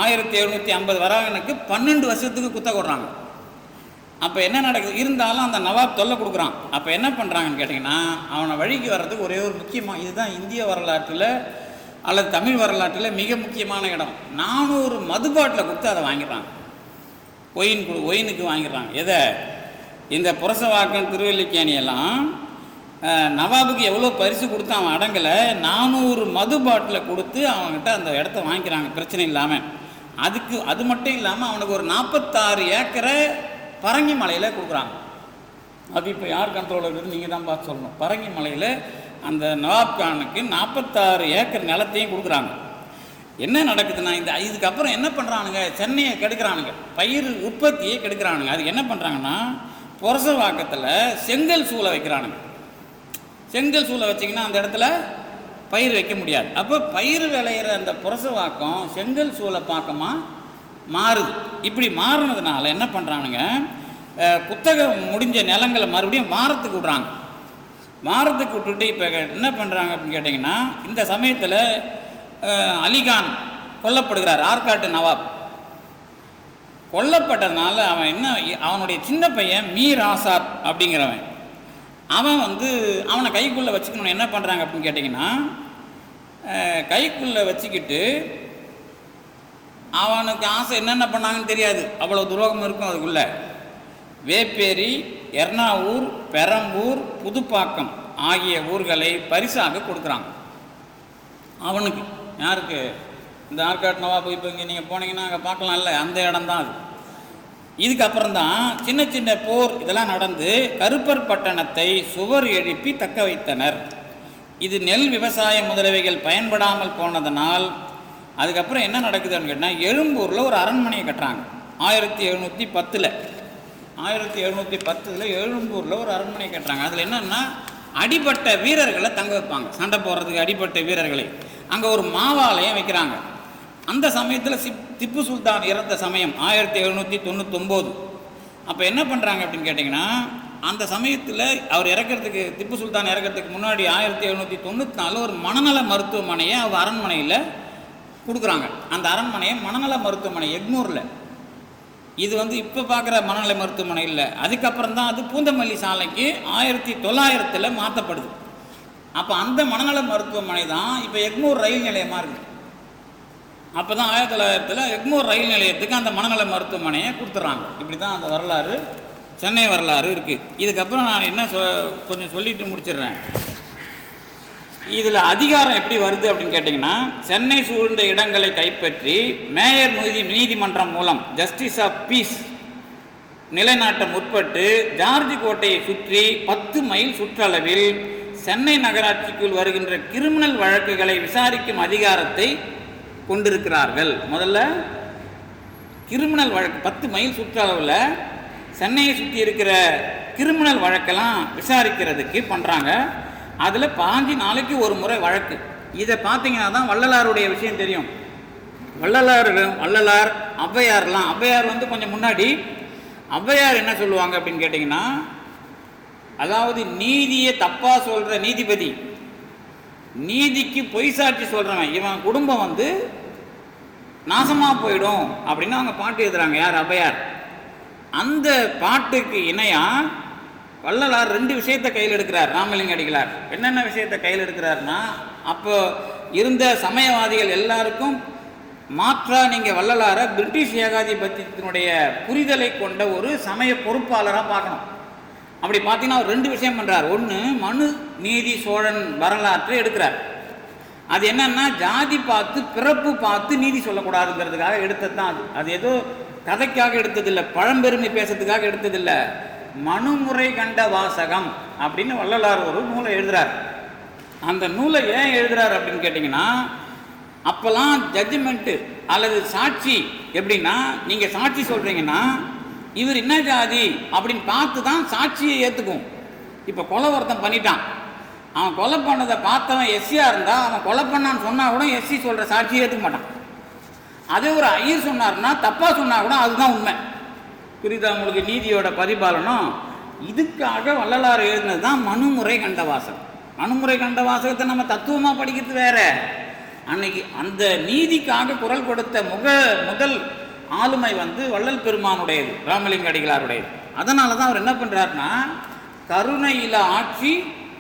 1750 வராகனுக்கு 12 வருஷத்துக்கு குத்தகை விடுறாங்க. அப்போ என்ன நடக்குது? இருந்தாலும் அந்த நவாப் தொல்லை கொடுக்குறான். அப்போ என்ன பண்ணுறாங்கன்னு கேட்டிங்கன்னா, அவனை வழிக்கு வர்றதுக்கு ஒரே ஒரு முக்கியமாக, இதுதான் இந்திய வரலாற்றில் அல்லது தமிழ் வரலாற்றில் மிக முக்கியமான இடம், 400 மதுபாட்டில் கொடுத்து அதை வாங்கிடுறாங்க. ஒயினுக்கு வாங்கிடுறாங்க. எதை? இந்த புரசவாக்கம், திருவல்லிக்கேணியெல்லாம் நவாபுக்கு எவ்வளோ பரிசு கொடுத்து அவன் அடங்கலை, 400 மது பாட்டில் கொடுத்து அவன்கிட்ட அந்த இடத்த வாங்கிக்கிறாங்க பிரச்சனை இல்லாமல். அது மட்டும் இல்லாமல் அவனுக்கு ஒரு 46 ஏக்கரை பரங்கி மலையில் கொடுக்குறாங்க. அது இப்போ யார் கண்ட்ரோலில் இருக்குது நீங்கள் தான் பார்த்து சொல்லணும். பரங்கி மலையில் அந்த நவாப் கானுக்கு 46 ஏக்கர் நிலத்தையும் கொடுக்குறாங்க. என்ன நடக்குதுன்னா, இதுக்கப்புறம் என்ன பண்ணுறானுங்க, சென்னையை கெடுக்கிறானுங்க, பயிர் உற்பத்தியை கெடுக்கிறானுங்க. அதுக்கு என்ன பண்ணுறாங்கன்னா, புரசவாக்கத்தில் செங்கல் சூளை வைக்கிறானுங்க. செங்கல் சூளை வச்சிங்கன்னா அந்த இடத்துல பயிர் வைக்க முடியாது. அப்போ பயிர் விளையிற அந்த புரசவாக்கம் செங்கல் சூளை பாக்கமாக மாறுது. இப்படி மாறினதுனால என்ன பண்ணுறானுங்க, குத்தகை முடிஞ்ச நிலங்களை மறுபடியும் வாரத்துக்கு விட்றாங்க. வாரத்துக்கு விட்டுட்டு இப்போ என்ன பண்ணுறாங்க அப்படின்னு கேட்டிங்கன்னா, இந்த சமயத்தில் அலிகான் கொல்லப்படுகிறார். ஆற்காட்டு நவாப் கொல்லப்பட்டதுனால அவனுடைய சின்ன பையன் மீர் ஆசாத் அப்படிங்கிறவன், அவன் அவனை கைக்குள்ளே வச்சுக்கணும். என்ன பண்ணுறாங்க அப்படின்னு கேட்டிங்கன்னா, கைக்குள்ளே வச்சுக்கிட்டு அவனுக்கு ஆசை என்னென்ன பண்ணாங்கன்னு தெரியாது, அவ்வளோ துரோகம் இருக்கும் அதுக்குள்ளே. வேப்பேரி, எர்ணாவூர், பெரம்பூர், புதுப்பாக்கம் ஆகிய ஊர்களை பரிசாக கொடுக்குறாங்க அவனுக்கு. யாருக்கு? இந்த ஆற்காட்டு நவாப். இப்போ இங்கே நீங்கள் போனீங்கன்னா அங்கே பார்க்கலாம்ல, அந்த இடம்தான் அது. இதுக்கப்புறம் தான் சின்ன சின்ன போர் இதெல்லாம் நடந்து கருப்பர் பட்டணத்தை சுவர் எழுப்பி தக்க வைத்தனர். இது நெல் விவசாய முதலவைகள் பயன்படாமல் போனதனால் அதுக்கப்புறம் என்ன நடக்குதுன்னு கேட்டால், எழும்பூரில் ஒரு அரண்மனையை கட்டுறாங்க 1710. 1710 எழும்பூரில் ஒரு அரண்மனை கட்டுறாங்க. அதில் என்னென்னா, அடிப்பட்ட வீரர்களை தங்க வைப்பாங்க, சண்டை போடுறதுக்கு அடிப்பட்ட வீரர்களை. அங்கே ஒரு மாவாலயம் வைக்கிறாங்க. அந்த சமயத்தில் திப்பு சுல்தான் இறந்த சமயம் 1799. அப்போ என்ன பண்ணுறாங்க அப்படின்னு கேட்டிங்கன்னா, அந்த சமயத்தில் அவர் இறக்கிறதுக்கு, திப்பு சுல்தான் இறக்கிறதுக்கு முன்னாடி 1794 ஒரு மனநல மருத்துவமனையை அவர் அரண்மனையில் கொடுக்குறாங்க. அந்த அரண்மனையை மனநல மருத்துவமனை எக்மூரில். இது இப்போ பார்க்குற மனநல மருத்துவமனை இல்லை. அதுக்கப்புறம் தான் அது பூந்தமல்லி சாலைக்கு 1900 மாற்றப்படுது. அப்போ அந்த மனநல மருத்துவமனை தான் இப்போ எக்மூர் ரயில் நிலையமாக இருக்குது. அப்போ தான் 1900 எக்மூர் ரயில் நிலையத்துக்கு அந்த மனநல மருத்துவமனையை கொடுத்துட்றாங்க. இப்படி தான் அந்த வரலாறு, சென்னை வரலாறு இருக்குது. இதுக்கப்புறம் நான் என்ன கொஞ்சம் சொல்லிட்டு முடிச்சிடுறேன். இதில் அதிகாரம் எப்படி வருது அப்படின்னு கேட்டிங்கன்னா, சென்னை சூழ்ந்த இடங்களை கைப்பற்றி மேயர் நீதிமன்றம் மூலம் ஜஸ்டிஸ் ஆஃப் பீஸ் நிலைநாட்ட முற்பட்டு ஜார்ஜ் கோட்டையை சுற்றி 10 மைல் சுற்றளவில் சென்னை நகராட்சிக்குள் வருகின்ற கிரிமினல் வழக்குகளை விசாரிக்கும் அதிகாரத்தை கொண்டிருக்கிறார்கள். முதல்ல கிரிமினல் வழக்கு 10 மைல் சுற்றளவில் சென்னையை சுற்றி இருக்கிற கிரிமினல் வழக்கெல்லாம் விசாரிக்கிறதுக்கு பண்ணுறாங்க. அதில் 5 நாளைக்கு ஒரு முறை வழக்கு. இதை பார்த்தீங்கன்னா தான் வள்ளலாருடைய விஷயம் தெரியும். வள்ளலார் ஔவையார்லாம், ஔவையார் வந்து கொஞ்சம் முன்னாடி, ஔவையார் என்ன சொல்லுவாங்க அப்படின்னு கேட்டிங்கன்னா, அதாவது நீதியை தப்பாக சொல்கிற நீதிபதி, நீதிக்கு பொய் சாட்சி சொல்கிறவன், இவன் குடும்பம் வந்து நாசமாக போயிடும் அப்படின்னு அவங்க பாட்டு எழுதுறாங்க. யார்? ஔவையார். அந்த பாட்டுக்கு இணையாக வள்ளலார் 2 விஷயத்தை கையில் எடுக்கிறார். ராமலிங்க அடிகளார் என்னென்ன விஷயத்தை கையில் எடுக்கிறார்னா, அப்போ இருந்த சமயவாதிகள் எல்லாருக்கும் மாற்றா நீங்கள் வள்ளலாரை பிரிட்டிஷ் ஏகாதிபத்தியத்தினுடைய புரிதலை கொண்ட ஒரு சமய பொறுப்பாளராக பார்க்கணும். அப்படி பார்த்தீங்கன்னா அவர் 2 விஷயம் பண்ணுறார். ஒன்று, மனு நீதி சோழன் வரலாற்றை எடுக்கிறார். அது என்னன்னா, ஜாதி பார்த்து பிறப்பு பார்த்து நீதி சொல்லக்கூடாதுங்கிறதுக்காக எடுத்தது தான் அது. அது ஏதோ கதைக்காக எடுத்ததில்லை, பழம்பெருமை பேசுறதுக்காக எடுத்ததில்லை. மனுமுறை கண்ட வாசகம் அப்படின்னு வள்ளலார் ஒரு நூலை எழுதுறார். அந்த நூலை ஏன் எழுதுறார் அப்படின்னு கேட்டிங்கன்னா, அப்போல்லாம் ஜட்ஜ்மெண்ட்டு அல்லது சாட்சி எப்படின்னா, நீங்கள் சாட்சி சொல்கிறீங்கன்னா இவர் என்ன ஜாதி அப்படின்னு பார்த்து தான் சாட்சியை ஏற்றுக்கும். இப்போ கொலை ஒருத்தன் பண்ணிட்டான், அவன் கொலை பண்ணதை பார்த்தவன் எஸ்சியாக இருந்தால் அவன் கொலை பண்ணான்னு சொன்னால் கூட எஸ்சி சொல்கிற சாட்சியை ஏற்றுக்க மாட்டான். அதே ஒரு ஐயர் சொன்னார்னா, தப்பாக சொன்னால் கூட அதுதான் உண்மை. புரியுதா உங்களுக்கு நீதியோட பரிபாலனம்? இதுக்காக வள்ளலார் எழுதினது தான் மனுமுறை கண்ட வாசகம். மனுமுறை கண்ட வாசகத்தை நம்ம தத்துவமாக படிக்கிறது வேற. அன்னைக்கு அந்த நீதிக்காக குரல் கொடுத்த முதல் ஆளுமை வந்து வள்ளல் பெருமானுடையது, ராமலிங்க அடிகளாருடையது. அதனால தான் அவர் என்ன பண்ணுறாருன்னா, கருணை இல்லா ஆட்சி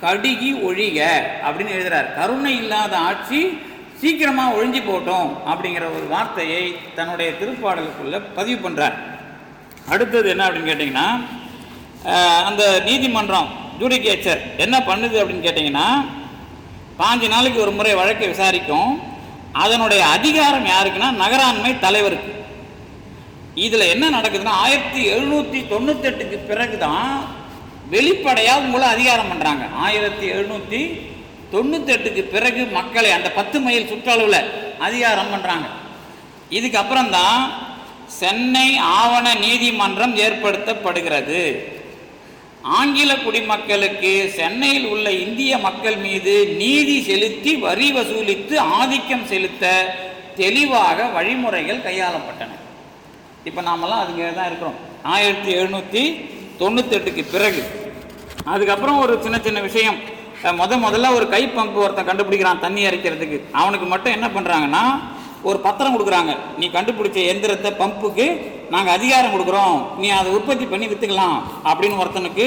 கடுகி ஒழிக அப்படின்னு எழுதுறார். கருணை இல்லாத ஆட்சி சீக்கிரமாக ஒழிஞ்சு போட்டோம் அப்படிங்கிற ஒரு வார்த்தையை தன்னுடைய திருப்பாடலுக்குள்ள பதிவு பண்ணுறார். அடுத்தது என்ன அப்படின்னு கேட்டிங்கன்னா, அந்த நீதிமன்றம் ஜூடிகேச்சர் என்ன பண்ணுது அப்படின்னு கேட்டிங்கன்னா, 5 நாளைக்கு ஒரு முறை வழக்கை விசாரிக்கும். அதனுடைய அதிகாரம் யாருக்குன்னா, நகராண்மை தலைவருக்கு. இதில் என்ன நடக்குதுன்னா, 1798க்கு பிறகு தான் வெளிப்படையாக உங்களை அதிகாரம் பண்ணுறாங்க. 1798க்கு பிறகு மக்களை அந்த 10 மைல் சுற்றளவில் அதிகாரம் பண்ணுறாங்க. இதுக்கப்புறம் தான் சென்னை ஆவண நீதிமன்றம் ஏற்படுத்தப்படுகிறது. ஆங்கில குடிமக்களுக்கு சென்னையில் உள்ள இந்திய மக்கள் மீது நீதி செலுத்தி வரி வசூலித்து ஆதிக்கம் செலுத்த தெளிவாக வழிமுறைகள் கையாளப்பட்டன. இப்போ நாமெல்லாம் அதுங்க தான் இருக்கிறோம் 1798க்கு பிறகு. அதுக்கப்புறம் ஒரு சின்ன சின்ன விஷயம், முதல்ல ஒரு கை பம்பு ஒருத்தன் கண்டுபிடிக்கிறான் தண்ணி இறைக்கிறதுக்கு. அவனுக்கு மட்டும் என்ன பண்ணுறாங்கன்னா, ஒரு பத்திரம் கொடுக்குறாங்க, நீ கண்டுபிடிச்ச எந்திரத்தை பம்புக்கு நாங்கள் அதிகாரம் கொடுக்குறோம், நீ அதை உற்பத்தி பண்ணி விற்றுக்கலாம் அப்படின்னு ஒருத்தனுக்கு.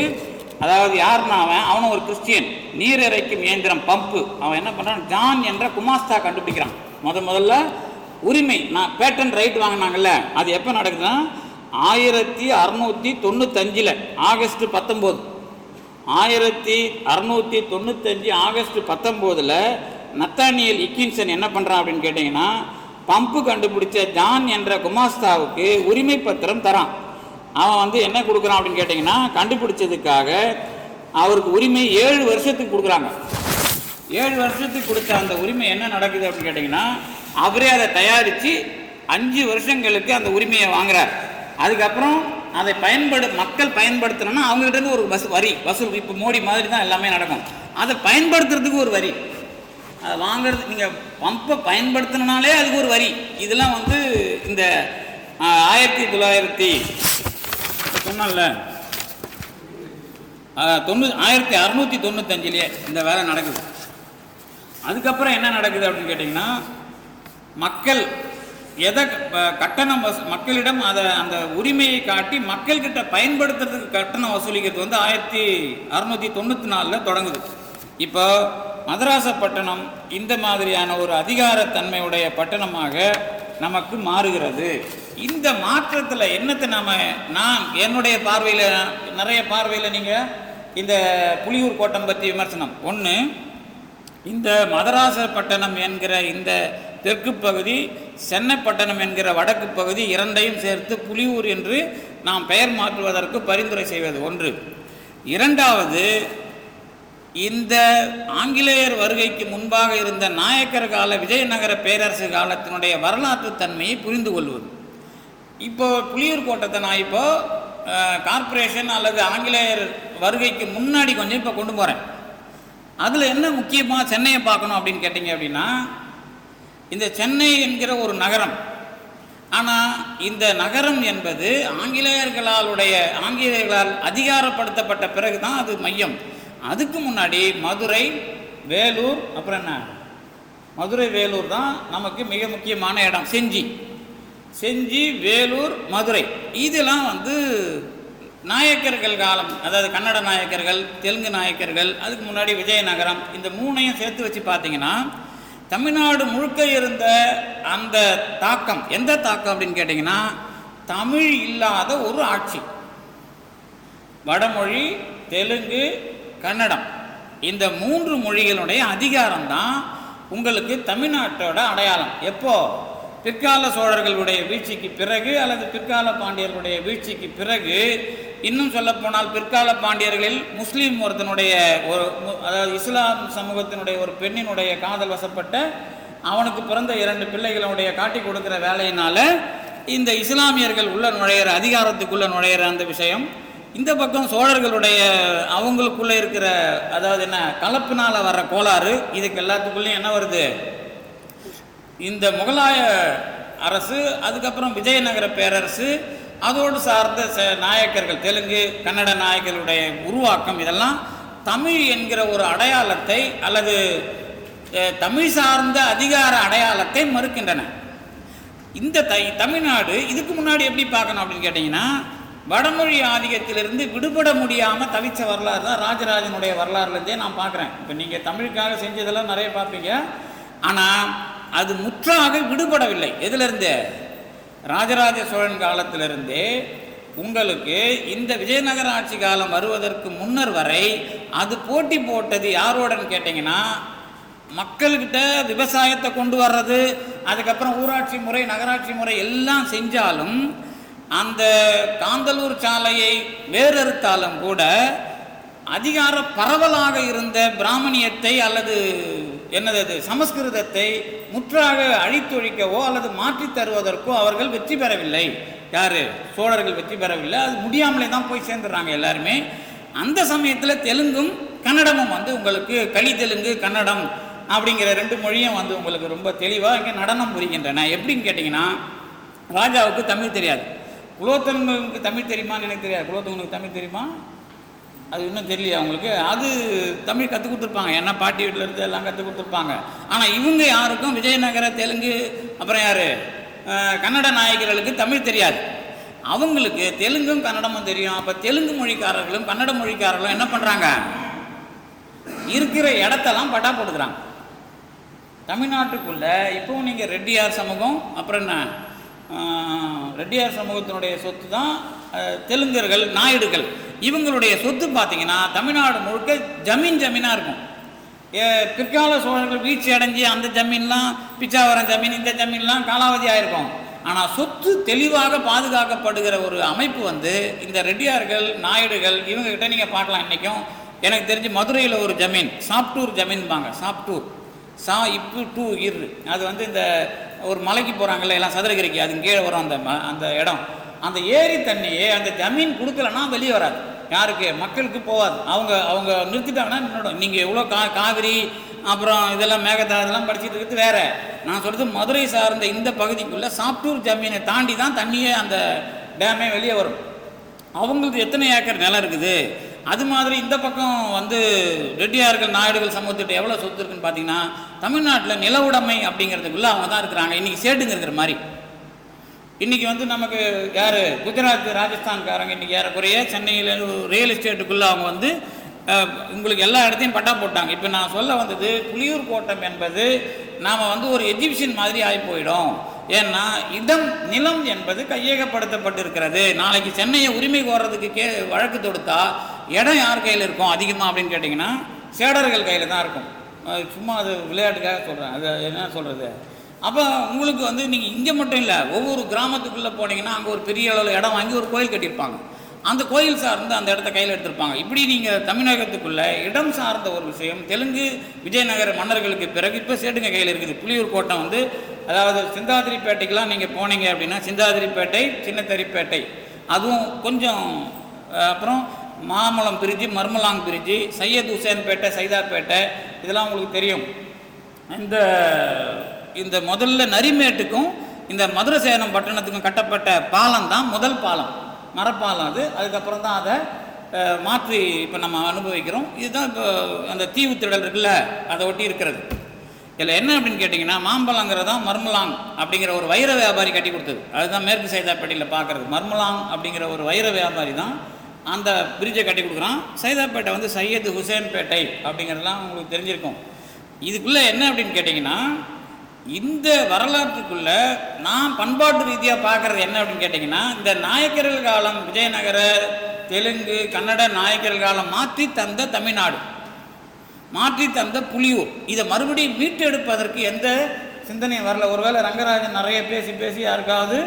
அதாவது யாருன்னா, அவனும் ஒரு கிறிஸ்டியன். நீர் இறைக்கும் இயந்திரம் பம்பு அவன் என்ன பண்ணுறான், ஜான் என்ற குமாஸ்தா கண்டுபிடிக்கிறான். முதல்ல உரிமை, நான் பேட்டன் ரைட் வாங்கினாங்கல்ல, அது எப்போ நடக்குதுன்னா 1695 ஆகஸ்ட் 19. 1695 ஆகஸ்ட் 19 நத்தானியல் இக்கின்சன் என்ன பண்ணுறான் அப்படின்னு கேட்டிங்கன்னா, பம்பு கண்டுபிடிச்ச ஜான் என்ற குமாஸ்தாவுக்கு உரிமை பத்திரம் தரான். அவன் வந்து என்ன கொடுக்குறான் அப்படின்னு கேட்டிங்கன்னா, கண்டுபிடிச்சதுக்காக அவருக்கு உரிமை 7 வருஷத்துக்கு கொடுக்குறாங்க. 7 வருஷத்துக்கு கொடுத்த அந்த உரிமை என்ன நடக்குது அப்படின்னு கேட்டிங்கன்னா, அவரே அதை தயாரித்து 5 வருஷங்களுக்கு அந்த உரிமையை வாங்குறார். அதுக்கப்புறம் அதை மக்கள் பயன்படுத்தணும்னா அவங்ககிட்ட ஒரு வரி வசூல். இப்போ மோடி மாதிரி தான் எல்லாமே நடக்கும். அதை பயன்படுத்துறதுக்கு ஒரு வரி, அதை வாங்கிறது. நீங்கள் பம்பை பயன்படுத்தினாலே அதுக்கு ஒரு வரி. இதெல்லாம் வந்து இந்த 1900 சொன்னால 1695 இந்த வேலை நடக்குது. அதுக்கப்புறம் என்ன நடக்குது அப்படின்னு கேட்டிங்கன்னா, மக்கள் எதை கட்டணம் மக்களிடம் அதை அந்த உரிமையை காட்டி மக்கள்கிட்ட பயன்படுத்துறதுக்கு கட்டணம் வசூலிக்கிறது வந்து 1694 தொடங்குது. இப்போ மதராசப்பட்டினம் இந்த மாதிரியான ஒரு அதிகாரத்தன்மையுடைய பட்டணமாக நமக்கு மாறுகிறது. இந்த மாற்றத்தில் என்னத்தை நான் என்னுடைய பார்வையில், நிறைய பார்வையில் நீங்கள் இந்த புலியூர் கோட்டம் பற்றி விமர்சனம். ஒன்று, இந்த மதராசப்பட்டினம் என்கிற இந்த தெற்கு பகுதி, சென்னைப்பட்டணம் என்கிற வடக்கு பகுதி, இரண்டையும் சேர்த்து புலியூர் என்று நாம் பெயர் மாற்றுவதற்கு பரிந்துரை செய்வது ஒன்று. இரண்டாவது, இந்த ஆங்கிலேயர் வருகைக்கு முன்பாக இருந்த நாயக்கர் கால விஜயநகர பேரரசு காலத்தினுடைய வரலாற்று தன்மையை புரிந்து கொள்வது. இப்போது புலியூர் கோட்டத்தை நான் இப்போது கார்ப்பரேஷன் அல்லது ஆங்கிலேயர் வருகைக்கு முன்னாடி கொஞ்சம் இப்போ கொண்டு போகிறேன். அதில் என்ன முக்கியமாக சென்னையை பார்க்கணும் அப்படின்னு கேட்டிங்க அப்படின்னா, இந்த சென்னை என்கிற ஒரு நகரம். ஆனால் இந்த நகரம் என்பது ஆங்கிலேயர்களால் அதிகாரப்படுத்தப்பட்ட பிறகு தான் அது மையம். அதுக்கு முன்னாடி மதுரை, வேலூர், அப்புறம் என்ன, மதுரை வேலூர் தான் நமக்கு மிக முக்கியமான இடம். செஞ்சி, வேலூர், மதுரை, இதெல்லாம் வந்து நாயக்கர்கள் காலம். அதாவது கன்னட நாயக்கர்கள், தெலுங்கு நாயக்கர்கள், அதுக்கு முன்னாடி விஜயநகரம், இந்த மூணையும் சேர்த்து வச்சு பார்த்தீங்கன்னா தமிழ்நாடு முழுக்க இருந்த அந்த தாக்கம் எந்த தாக்கம் அப்படின்னு கேட்டிங்கன்னா, தமிழ் இல்லாத ஒரு ஆட்சி. வடமொழி, தெலுங்கு, கன்னடம், இந்த 3 மொழிகளுடைய அதிகாரம் தான் உங்களுக்கு தமிழ்நாட்டோட அடையாளம். எப்போ? பிற்கால சோழர்களுடைய வீழ்ச்சிக்கு பிறகு அல்லது பிற்கால பாண்டியர்களுடைய வீழ்ச்சிக்கு பிறகு. இன்னும் சொல்லப்போனால் பிற்கால பாண்டியர்களில் முஸ்லீம் ஒருத்தனுடைய அதாவது இஸ்லாம் சமூகத்தினுடைய ஒரு பெண்ணினுடைய காதல் வசப்பட்ட அவனுக்கு பிறந்த 2 பிள்ளைகளுடைய காட்டி கொடுக்குற வேலையினால் இந்த இஸ்லாமியர்கள் உள்ள நுழையிற, அதிகாரத்துக்குள்ளே நுழையிற அந்த விஷயம். இந்த பக்கம் சோழர்களுடைய அவங்களுக்குள்ளே இருக்கிற, அதாவது என்ன, கலப்பினால் வர்ற கோளாறு. இதுக்கு எல்லாத்துக்குள்ளேயும் என்ன வருது? இந்த முகலாய அரசு, அதுக்கப்புறம் விஜயநகர பேரரசு, அதோடு சார்ந்த நாயக்கர்கள், தெலுங்கு கன்னட நாயக்கர்களுடைய உருவாக்கம், இதெல்லாம் தமிழ் என்கிற ஒரு அடையாளத்தை அல்லது தமிழ் சார்ந்த அதிகார அடையாளத்தை மறுக்கின்றன. இந்த தமிழ்நாடு இதுக்கு முன்னாடி எப்படி பார்க்கணும் அப்படின்னு கேட்டிங்கன்னா, வடமொழி ஆதிக்கத்திலிருந்து விடுபட முடியாமல் தவிச்ச வரலாறு தான் ராஜராஜனுடைய வரலாறுலேருந்தே நான் பார்க்குறேன். இப்போ நீங்கள் தமிழுக்காக செஞ்சதெல்லாம் நிறைய பார்ப்பீங்க. ஆனால் அது முற்றாக விடுபடவில்லை. எதிலிருந்து? ராஜராஜ சோழன் காலத்திலிருந்தே உங்களுக்கு இந்த விஜயநகர ஆட்சி காலம் வருவதற்கு முன்னர் வரை அது போட்டி போட்டது யாரோடன்னு கேட்டிங்கன்னா, மக்கள்கிட்ட விவசாயத்தை கொண்டு வர்றது, அதுக்கப்புறம் ஊராட்சி முறை, நகராட்சி முறை எல்லாம் செஞ்சாலும் அந்த காந்தலூர் சாலையை வேறறுத்தாலும் கூட அதிகார பரவலாக இருந்த பிராமணியத்தை அல்லது என்னது சமஸ்கிருதத்தை முற்றாக அழித்தொழிக்கவோ அல்லது மாற்றி தருவதற்கோ அவர்கள் வெற்றி பெறவில்லை. யார்? சோழர்கள் வெற்றி பெறவில்லை. அது முடியாமலே தான் போய் சேர்ந்துடுறாங்க எல்லாருமே. அந்த சமயத்தில் தெலுங்கும் கன்னடமும் வந்து உங்களுக்கு களி தெலுங்கு, கன்னடம் அப்படிங்கிற 2 மொழியும் வந்து உங்களுக்கு ரொம்ப தெளிவாக இங்கே நடனம் புரிகின்றன. எப்படின்னு கேட்டிங்கன்னா, ராஜாவுக்கு தமிழ் தெரியாது. குலோத்துங்கனுக்கு தமிழ் தெரியுமான்னு எனக்கு தெரியாது. குலோத்துங்கனுக்கு தமிழ் தெரியுமா? அது இன்னும் தெரியலையா அவங்களுக்கு? அது தமிழ் கற்றுக் கொடுத்துருப்பாங்க, என்ன பாட்டி வீட்டில் இருந்து எல்லாம் கற்றுக் கொடுத்துருப்பாங்க. ஆனால் இவங்க யாருக்கும் விஜயநகர, தெலுங்கு, அப்புறம் யார், கன்னட நாயகர்களுக்கு தமிழ் தெரியாது. அவங்களுக்கு தெலுங்கும் கன்னடமும் தெரியும். அப்போ தெலுங்கு மொழிக்காரர்களும் கன்னட மொழிக்காரர்களும் என்ன பண்ணுறாங்க? இருக்கிற இடத்தெல்லாம் பட்டா போட்டுக்கிறாங்க தமிழ்நாட்டுக்குள்ளே. இப்போவும் நீங்கள் ரெட்டியார் சமூகம், அப்புறம் என்ன, ரெட்டியார் சமூகத்தினுடைய சொத்து தான் தெலுங்கர்கள், நாயுடுகள். இவங்களுடைய சொத்து பார்த்திங்கன்னா தமிழ்நாடு முழுக்க ஜமீனாக இருக்கும். பிற்கால சோழர்கள் வீழ்ச்சி அடைஞ்சி அந்த ஜமீன்லாம், பிச்சாவரம் ஜமீன், இந்த ஜமீன்லாம் காலாவதி ஆகிருக்கும். ஆனால் சொத்து தெளிவாக பாதுகாக்கப்படுகிற ஒரு அமைப்பு வந்து இந்த ரெட்டியார்கள், நாயுடுகள் இவங்ககிட்ட நீங்கள் பார்க்கலாம். இன்றைக்கும் எனக்கு தெரிஞ்சு மதுரையில் ஒரு ஜமீன், சாப்டூர் ஜமீன்பாங்க. சாப்டூர், இப்பு டூ இரு, அது வந்து இந்த ஒரு மலைக்கு போகிறாங்கல்ல எல்லாம் சதுரகிரிக்கு, அது கீழே வரும் அந்த இடம். அந்த ஏரி தண்ணியே அந்த ஜமீன் கொடுக்கலன்னா வெளியே வராது. யாருக்கு? மக்களுக்கு போகாது. அவங்க நிறுத்திட்டாங்கன்னா என்னோட நீங்கள் எவ்வளோ காவிரி, அப்புறம் இதெல்லாம் மேகதாது இதெல்லாம் படிச்சுட்டு இருக்கிறது வேறு. நான் சொல்கிறது மதுரை சார்ந்த இந்த பகுதிக்குள்ளே சாப்டூர் ஜமீனை தாண்டி தான் தண்ணியே அந்த டேமே வெளியே வரும். அவங்களுக்கு எத்தனை ஏக்கர் நிலம் இருக்குது. அது மாதிரி இந்த பக்கம் வந்து ரெட்டியார்கள், நாயுடுகள் சமூகத்திட்ட எவ்வளோ சொத்து இருக்குன்னு பார்த்தீங்கன்னா, தமிழ்நாட்டில் நில உடைமை அப்படிங்கிறதுக்குள்ளே அவங்க தான் இருக்கிறாங்க. இன்றைக்கி சேட்டுங்க இருக்கிற மாதிரி. இன்றைக்கி வந்து நமக்கு யார், குஜராத், ராஜஸ்தான்காரங்க இன்றைக்கி ஏறக்குறைய சென்னையில் ரியல் எஸ்டேட்டுக்குள்ளே அவங்க வந்து உங்களுக்கு எல்லா இடத்தையும் பட்டா போட்டாங்க. இப்போ நான் சொல்ல வந்தது, புலியூர் கோட்டம் என்பது நாம் வந்து ஒரு எஜிபிஷன் மாதிரி ஆகி போயிடும். ஏன்னா நிலம் என்பது கையகப்படுத்தப்பட்டிருக்கிறது. நாளைக்கு சென்னையை உரிமை கோர்றதுக்கு வழக்கு தொடுத்தா இடம் யார் கையில் இருக்கும் அதிகமாக அப்படின்னு கேட்டிங்கன்னா, சேடர்கள் கையில் தான் இருக்கும். சும்மா அது விளையாட்டுக்காக சொல்கிறேன். அது என்ன சொல்கிறது, அப்போ உங்களுக்கு வந்து நீங்கள் இங்கே மட்டும் இல்லை, ஒவ்வொரு கிராமத்துக்குள்ளே போனீங்கன்னா அங்கே ஒரு பெரிய அளவில் இடம் வாங்கி ஒரு கோயில் கட்டியிருப்பாங்க. அந்த கோயில் சார்ந்து அந்த இடத்த கையில் எடுத்திருப்பாங்க. இப்படி நீங்கள் தமிழகத்துக்குள்ளே இடம் சார்ந்த ஒரு விஷயம் தெலுங்கு விஜயநகர மன்னர்களுக்கு பிறகு இப்போ சேட்டுங்க கையில் இருக்குது. புலியூர் கோட்டை வந்து, அதாவது சிந்தாதிரிப்பேட்டைக்கெலாம் நீங்கள் போனீங்க அப்படின்னா சிந்தாதிரிப்பேட்டை, சின்னத்தரிப்பேட்டை, அதுவும் கொஞ்சம் அப்புறம் மாமலம் பிரிட்ஜு, மர்மலாங் பிரிட்ஜு, சையத் ஹுசேன்பேட்டை, சைதாப்பேட்டை, இதெல்லாம் உங்களுக்கு தெரியும். இந்த முதல்ல நரிமேட்டுக்கும் இந்த மதுரசேனம் பட்டணத்துக்கும் கட்டப்பட்ட பாலம் தான் முதல் பாலம், மரப்பாலம். அதுக்கப்புறம் தான் அதை மாற்றி இப்போ நம்ம அனுபவிக்கிறோம். இதுதான் இப்போ அந்த தீவு திடல் இருக்குல்ல, அதை ஒட்டி இருக்கிறது. இதில் என்ன அப்படின்னு கேட்டிங்கன்னா, மாம்பழங்கிறதான் மர்மலாங் அப்படிங்கிற ஒரு வைர வியாபாரி கட்டி கொடுத்தது. அதுதான் மேற்கு சைதாப்பேட்டையில் பார்க்குறது. மர்மலாங் அப்படிங்கிற ஒரு வைர வியாபாரி தான் அந்த பிரிட்ஜை கட்டி கொடுக்குறான். சைதாப்பேட்டை வந்து சையத் ஹுசேன்பேட்டை அப்படிங்கிறதுலாம் உங்களுக்கு தெரிஞ்சிருக்கும். இதுக்குள்ளே என்ன அப்படின்னு கேட்டிங்கன்னா, இந்த வரலாற்றுக்குள்ளே நான் பண்பாட்டு ரீதியாக பார்க்குறது என்ன அப்படின்னு கேட்டிங்கன்னா, இந்த நாயக்கர்கள் காலம், விஜயநகர, தெலுங்கு, கன்னட நாயக்கர்கள் காலம் மாற்றி தந்த தமிழ்நாடு, மாற்றி தந்த புலியூர், இதை மறுபடியும் மீட்டெடுப்பதற்கு எந்த சிந்தனையும் வரல. ஒருவேளை ரங்கராஜன் நிறைய பேசி யாருக்காவது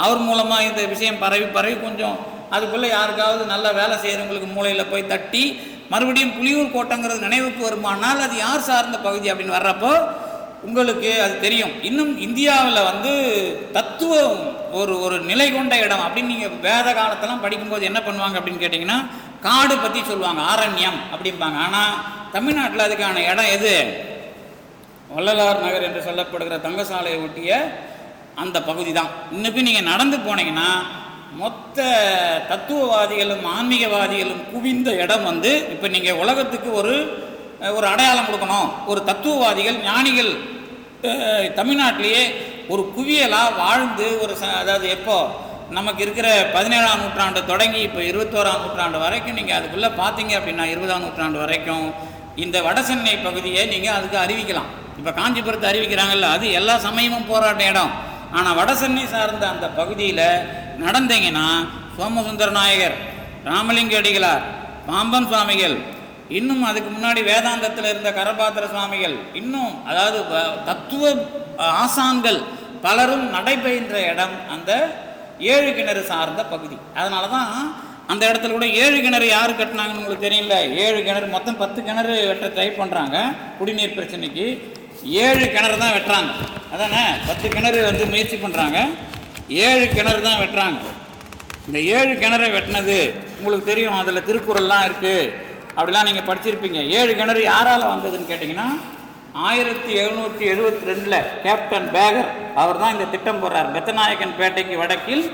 அவர் மூலமாக இந்த விஷயம் பரவி கொஞ்சம் அதுக்குள்ளே யாருக்காவது நல்ல வேலை செய்கிறவங்களுக்கு மூளையில் போய் தட்டி மறுபடியும் புலியூர் கோட்டைங்கிறது நினைவுக்கு வருமானால் அது யார் சார்ந்த பகுதி அப்படின்னு வர்றப்போ உங்களுக்கு அது தெரியும். இன்னும் இந்தியாவில் வந்து தத்துவம் ஒரு நிலை கொண்ட இடம் அப்படின்னு நீங்கள் வேத காலத்தெல்லாம் படிக்கும்போது என்ன பண்ணுவாங்க அப்படின்னு கேட்டிங்கன்னா, காடு பற்றி சொல்லுவாங்க, ஆரண்யம் அப்படிம்பாங்க. ஆனால் தமிழ்நாட்டில் அதுக்கான இடம் எது? வள்ளலார் நகர் என்று சொல்லப்படுகிற தங்கசாலையை ஒட்டிய அந்த பகுதி தான். இன்னும் நீங்கள் நடந்து போனீங்கன்னா மொத்த தத்துவவாதிகளும் ஆன்மீகவாதிகளும் குவிந்த இடம் வந்து, இப்போ நீங்கள் உலகத்துக்கு ஒரு அடையாளம் கொடுக்கணும், ஒரு தத்துவவாதிகள் ஞானிகள் தமிழ்நாட்டிலேயே ஒரு குவியலாக வாழ்ந்து அதாவது எப்போ நமக்கு இருக்கிற 17ஆம் நூற்றாண்டு தொடங்கி இப்போ 21ஆம் நூற்றாண்டு வரைக்கும் நீங்கள் அதுக்குள்ளே பார்த்தீங்க அப்படின்னா 20ஆம் நூற்றாண்டு வரைக்கும் இந்த வடசென்னை பகுதியை நீங்கள் அதுக்கு அறிவிக்கலாம். இப்போ காஞ்சிபுரத்தை அறிவிக்கிறாங்கல்ல, அது எல்லா சமயமும் போராட்ட இடம். ஆனால் வடசென்னை சார்ந்த அந்த பகுதியில் நடந்தீங்கன்னா சோமசுந்தர நாயகர், ராமலிங்க அடிகளார், பாம்பன் சுவாமிகள், இன்னும் அதுக்கு முன்னாடி வேதாந்தத்தில் இருந்த கரபாத்திர சுவாமிகள், இன்னும் அதாவது தத்துவ ஆசான்கள் பலரும் நடைபெறுகின்ற இடம் அந்த 7 கிணறு சார்ந்த பகுதி. அதனால தான் அந்த இடத்துல கூட 7 கிணறு யார் கட்டினாங்கன்னு உங்களுக்கு தெரியல. 7 கிணறு, மொத்தம் 10 கிணறு வெட்ட ட்ரை பண்ணுறாங்க குடிநீர் பிரச்சனைக்கு. 7 கிணறு தான் வெட்டுறாங்க. அதானே, 10 கிணறு வந்து முயற்சி பண்ணுறாங்க, 7 கிணறு தான் வெட்டுறாங்க. இந்த 7 கிணறை வெட்டினது உங்களுக்கு தெரியும், அதில் திருக்குறள்லாம் இருக்குது, அப்படிலாம் நீங்கள் படிச்சிருப்பீங்க. 7 கிணறு யாரால் வந்ததுன்னு கேட்டிங்கன்னா 1772 கேப்டன் பேகர் அவர் தான் இந்த திட்டம் போடுறார். பெத்தநாயக்கன் பேட்டைக்கு வடக்கில்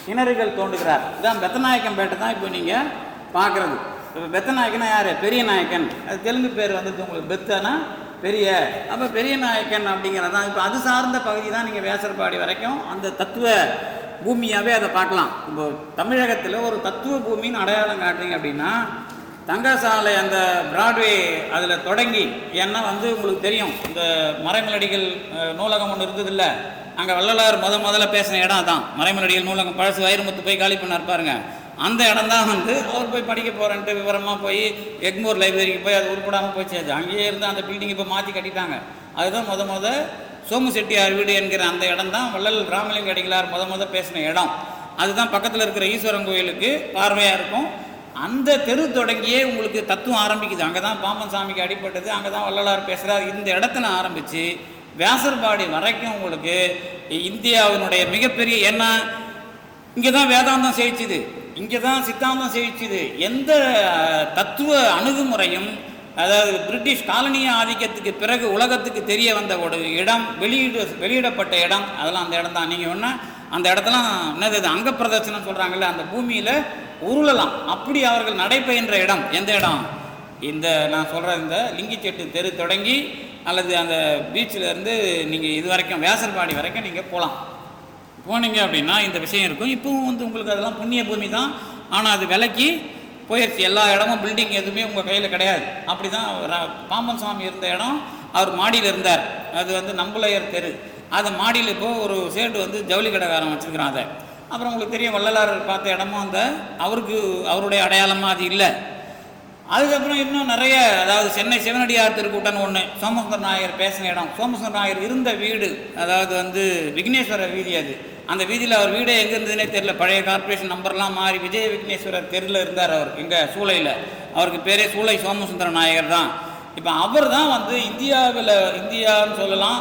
கிணறுகள் தோண்டுகிறார். இதுதான் பெத்தநாயக்கன் பேட்டை தான் இப்போ நீங்கள் பார்க்குறது. இப்போ பெத்தநாயக்கனா யார்? பெரிய நாயக்கன். அது தெலுங்கு பேர் வந்து உங்களுக்கு பெத்தனா பெரிய, அப்போ பெரிய நாயக்கன் அப்படிங்கிறது தான். இப்போ அது சார்ந்த பகுதி தான் நீங்கள் வேசர்பாடி வரைக்கும் அந்த தத்துவ பூமியாகவே அதை பார்க்கலாம். இப்போ தமிழகத்தில் ஒரு தத்துவ பூமின்னு அடையாளம் காட்டுறீங்க அப்படின்னா தங்கசாலை அந்த பிராட்வே அதில் தொடங்கி, ஏன்னா வந்து உங்களுக்கு தெரியும் இந்த மறைமலடிகள் நூலகம் ஒன்று இருந்ததில்ல, அங்கே வள்ளலார் முதல்ல பேசின இடம் தான் மறைமலடிகள் நூலகம். பழசு வைரமுத்து போய் காலி பண்ணார் பாருங்க, அந்த இடம் தான் வந்து அவர் போய் படிக்க போகிறேன்ட்டு விவரமாக போய் எக்மோர் லைப்ரரிக்கு போய் அது உருப்படாமல் போச்சு. அங்கேயே இருந்து அந்த பில்டிங் இப்போ மாற்றி கட்டிட்டாங்க. அதுதான் சோமு செட்டியார் வீடு என்கிற அந்த இடம் தான் வள்ளல் ராமலிங்க அடிகளார் பேசின இடம். அதுதான் பக்கத்தில் இருக்கிற ஈஸ்வரன் கோயிலுக்கு பார்வையாக இருக்கும். அந்த தெரு தொடங்கியே உங்களுக்கு தத்துவம் ஆரம்பிக்குது. அங்கே தான் பாம்பன் சாமிக்கு அடிப்பட்டது, அங்கே தான் வள்ளலார் பேசுகிறார். இந்த இடத்துல ஆரம்பித்து வேசர்பாடி வரைக்கும் உங்களுக்கு இந்தியாவினுடைய மிகப்பெரிய, ஏன்னா இங்கே தான் வேதாந்தம் செழிச்சுது, இங்கே தான் சித்தாந்தம் செழிச்சுது. எந்த தத்துவ அணுகுமுறையும், அதாவது பிரிட்டிஷ் காலனிய ஆதிக்கத்துக்கு பிறகு உலகத்துக்கு தெரிய வந்த ஒரு இடம், வெளியிடப்பட்ட இடம், அதெல்லாம் அந்த இடம் தான். நீங்கள் ஒன்றா அந்த இடத்தெல்லாம் என்னது அங்க பிரதர்சனம் சொல்கிறாங்கல்ல, அந்த பூமியில் உருளலாம். அப்படி அவர்கள் நடைபெறுகின்ற இடம் எந்த இடம்? இந்த நான் சொல்கிற இந்த லிங்கிச்செட்டு தெரு தொடங்கி அல்லது அந்த பீச்சில் இருந்து நீங்கள் இது வரைக்கும் வேசர்பாடி வரைக்கும் நீங்கள் போனீங்க அப்படின்னா இந்த விஷயம் இருக்கும். இப்போவும் வந்து உங்களுக்கு அதெல்லாம் புண்ணிய பூமி தான், ஆனால் அது விலைக்கு போயிடுச்சு. எல்லா இடமும் பில்டிங் எதுவுமே உங்கள் கையில் கிடையாது. அப்படி தான் பாம்பன் சுவாமி இருந்த இடம், அவர் மாடியில் இருந்தார். அது வந்து நம்புலையர் தெரு. அது மாடியில் இப்போது ஒரு சேட்டு வந்து ஜவுளி கடைக்காரன் வச்சுருக்கிறான். அதை அப்புறம் உங்களுக்கு தெரியும் வள்ளலார் பார்த்த இடமும் அந்த அவருடைய அடையாளமாக அது இல்லை. அதுக்கப்புறம் இன்னும் நிறைய, அதாவது சென்னை சிவனடியார் திருக்கூட்டம்னு ஒன்று, சோமசுந்தர நாயர் பேசின இடம், சோமசுந்தர நாயர் இருந்த வீடு, அதாவது வந்து விக்னேஸ்வரர் வீதி. அது அந்த வீதியில் அவர் வீடே எங்கே இருந்ததுனே தெரியல. பழைய கார்பரேஷன் நம்பர்லாம் மாறி விஜய விக்னேஸ்வரர் தெருவில் இருந்தார் அவர், இங்கே சூளையில். அவருக்கு பேரே சூளை சோமசுந்தர நாயகர் தான். இப்போ அவர் தான் வந்து இந்தியான்னு சொல்லலாம்,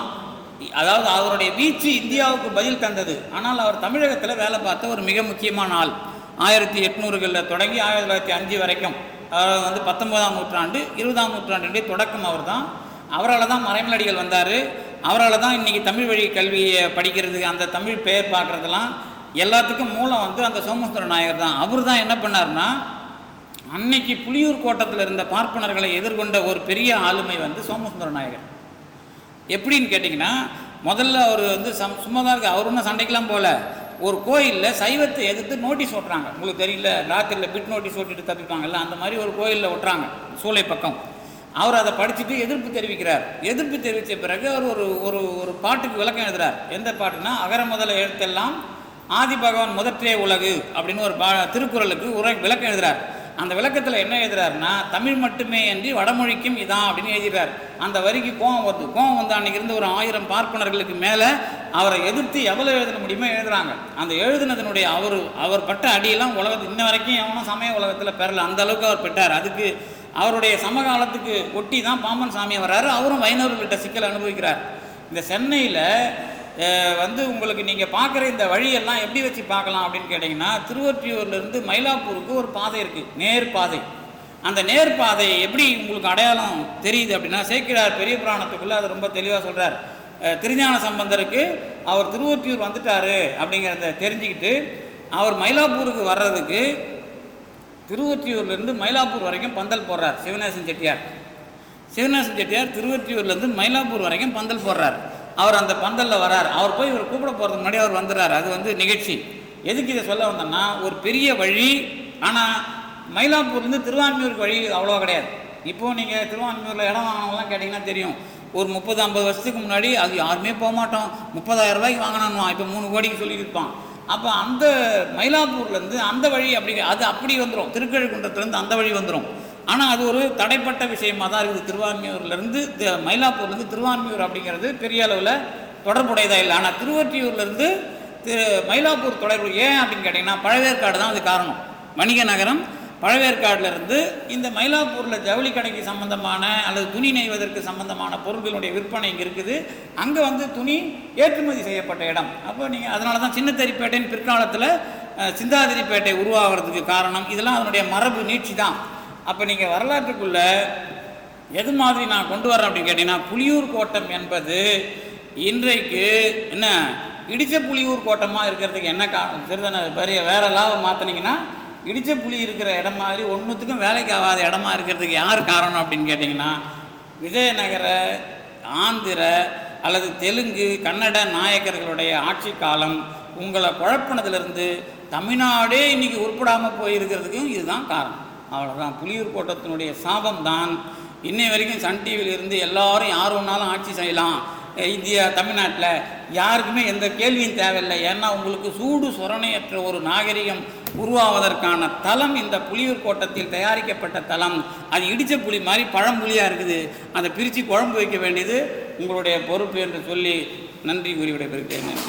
அதாவது அவருடைய வீச்சு இந்தியாவுக்கு பதில் தந்தது. ஆனால் அவர் தமிழகத்தில் வேலை பார்த்த ஒரு மிக முக்கியமான ஆள். 1800களில் தொடங்கி 1905 வரைக்கும், அதாவது வந்து 19ஆம் நூற்றாண்டு 20ஆம் நூற்றாண்டுடைய தொடக்கம் அவர் தான். அவரால் தான் மறைமலடிகள் வந்தார். அவரால் தான் இன்றைக்கி தமிழ் வழி கல்வியை படிக்கிறது, அந்த தமிழ் பெயர் பார்க்குறதெல்லாம் எல்லாத்துக்கும் மூலம் வந்து அந்த சோமசுந்தர நாயகர் தான். அவர் தான் என்ன பண்ணார்னா, அன்னைக்கு புலியூர் கோட்டத்தில் இருந்த பார்ப்பனர்களை எதிர்கொண்ட ஒரு பெரிய ஆளுமை வந்து சோமசுந்தர நாயகர். எப்படின்னு கேட்டிங்கன்னா, முதல்ல அவர் வந்து சும்மா தான் இருக்குது, அவர் ஒன்றும் சண்டைக்கெல்லாம் போகல. ஒரு கோயிலில் சைவத்தை எதிர்த்து நோட்டீஸ் ஓட்டுறாங்க. உங்களுக்கு தெரியல, ராத்திரியில் பிட் நோட்டீஸ் ஓட்டிட்டு தப்பிப்பாங்கல்ல, அந்த மாதிரி ஒரு கோயிலில் ஒட்டுறாங்க சூளை பக்கம். அவர் அதை படிச்சுட்டு எதிர்ப்பு தெரிவிக்கிறார். எதிர்ப்பு தெரிவித்த பிறகு அவர் ஒரு ஒரு பாட்டுக்கு விளக்கம் எழுதுகிறார். எந்த பாட்டுனா, அகர முதல எழுத்தெல்லாம் ஆதி பகவான் முதற்றே உலகு அப்படின்னு ஒரு திருக்குறளுக்கு விளக்கம் எழுதுகிறார். அந்த விளக்கத்தில் என்ன எழுதுறாருன்னா, தமிழ் மட்டுமே அன்றி வடமொழிக்கும் இதான் அப்படின்னு எழுதுகிறார். அந்த வரிக்கு கோபம் வந்து அன்றைக்கி இருந்து ஒரு 1000 பார்ப்பனர்களுக்கு மேலே அவரை எதிர்த்து எவ்வளோ எழுத முடியுமோ எழுதுகிறாங்க. அந்த எழுதுனதனுடைய அவர் பட்ட அடியெல்லாம் உலகத்து இன்ன வரைக்கும் எவனும் சமய உலகத்தில் பெறல, அந்த அளவுக்கு அவர் பெற்றார். அதுக்கு அவருடைய சமகாலத்துக்கு ஒட்டி தான் பாம்பன் சாமி வர்றாரு. அவரும் வைணவர்கள்ட்ட சிக்கல் அனுபவிக்கிறார். இந்த சென்னையில் வந்து உங்களுக்கு நீங்கள் பார்க்குற இந்த வழியெல்லாம் எப்படி வச்சு பார்க்கலாம் அப்படின்னு கேட்டிங்கன்னா, திருவொற்றியூர்லேருந்து மயிலாப்பூருக்கு ஒரு பாதை இருக்குது, நேர் பாதை. அந்த நேர் பாதை எப்படி உங்களுக்கு அடையாளம் தெரியுது அப்படின்னா, சேக்கிழார் பெரிய புராணத்துக்குள்ளே அது ரொம்ப தெளிவாக சொல்கிறார். திருஞான சம்பந்தருக்கு அவர் திருவொற்றியூர் வந்துட்டார் அப்படிங்கிறத தெரிஞ்சுக்கிட்டு அவர் மயிலாப்பூருக்கு வர்றதுக்கு திருவொற்றியூர்லேருந்து மயிலாப்பூர் வரைக்கும் பந்தல் போடுறார் சிவநேசன் செட்டியார். திருவொற்றியூர்லேருந்து மயிலாப்பூர் வரைக்கும் பந்தல் போடுறார். அவர் அந்த பந்தலில் வரார். அவர் போய் இவர் கூப்பிட போகிறதுக்கு முன்னாடி அவர் வந்துடுறார். அது வந்து நிகழ்ச்சி. எதுக்கு இதை சொல்ல வந்தோன்னா, ஒரு பெரிய வழி. ஆனால் மயிலாப்பூர்லேருந்து திருவான்மியூருக்கு வழி அவ்வளோ கிடையாது. இப்போது நீங்கள் திருவான்மியூரில் இடம் வாங்கினவங்களாம் கேட்டிங்கன்னா தெரியும். ஒரு 30-50 வருஷத்துக்கு முன்னாடி அது யாருமே போக மாட்டோம், 30,000 ரூபாய்க்கு வாங்கினான்வான், இப்போ 3 கோடிக்கு சொல்லியிருப்பான். அப்போ அந்த மயிலாப்பூர்லேருந்து அந்த வழி அப்படி வந்துடும், திருக்கழுக்குன்றத்துலேருந்து அந்த வழி வந்துடும். ஆனால் அது ஒரு தடைப்பட்ட விஷயமாக தான் இருக்குது. திருவான்மியூர்லேருந்து மயிலாப்பூர்லேருந்து திருவான்மியூர் அப்படிங்கிறது பெரிய அளவில் தொடர்புடையதாக இல்லை. ஆனால் திருவொற்றியூர்லேருந்து மயிலாப்பூர் தொடர்பு ஏன் அப்படின்னு கேட்டிங்கன்னா, பழவேற்காடு தான் அது காரணம். வணிக நகரம் பழவேற்காட்டிலிருந்து இந்த மயிலாப்பூரில் ஜவுளி கடைக்கு சம்பந்தமான அல்லது துணி நெய்வதற்கு சம்பந்தமான பொருட்களுடைய விற்பனை இங்கே இருக்குது. அங்கே வந்து துணி ஏற்றுமதி செய்யப்பட்ட இடம். அப்போ நீங்கள் அதனால தான் சின்னத்தரிப்பேட்டைன்னு பிற்காலத்தில் சிந்தாதிரிப்பேட்டை உருவாகிறதுக்கு காரணம். இதெல்லாம் அதனுடைய மரபு நீட்சி தான். அப்போ நீங்கள் வரலாற்றுக்குள்ளே எது மாதிரி நான் கொண்டு வரேன் அப்படின்னு கேட்டிங்கன்னா, புலியூர் கோட்டம் என்பது இன்றைக்கு என்ன இடித்த புலியூர் கோட்டமாக இருக்கிறதுக்கு என்ன காரணம்? சிறிதன வேறு லாபம் மாற்றினீங்கன்னா இடித்த புலி இருக்கிற இடம் மாதிரி ஒன்றுத்துக்கும் வேலைக்கு ஆகாத இடமா இருக்கிறதுக்கு யார் காரணம் அப்படின்னு கேட்டிங்கன்னா, விஜயநகர, ஆந்திர அல்லது தெலுங்கு, கன்னட நாயக்கர்களுடைய ஆட்சி காலம் உங்களை குழப்பினதுலேருந்து தமிழ்நாடே இன்றைக்கி உருப்படாமல் போயிருக்கிறதுக்கும் இதுதான் காரணம். அவ்வளோதான். புலியூர் கோட்டத்தினுடைய சாபம் தான். இன்னை வரைக்கும் சன் டிவியில் இருந்து எல்லோரும் யார் ஒன்றாலும் ஆட்சி செய்யலாம் இந்தியா தமிழ்நாட்டில், யாருக்குமே எந்த கேள்வியும் தேவையில்லை. ஏன்னா உங்களுக்கு சூடு சொரணையற்ற ஒரு நாகரிகம் உருவாவதற்கான தளம் இந்த புலியூர் கோட்டத்தில் தயாரிக்கப்பட்ட தளம். அது இடித்த புலி மாதிரி பழம்புலியாக இருக்குது. அதை பிரித்து குழம்பு வைக்க வேண்டியது உங்களுடைய பொறுப்பு என்று சொல்லி நன்றி கூறி விடைபெறுகிறேன்.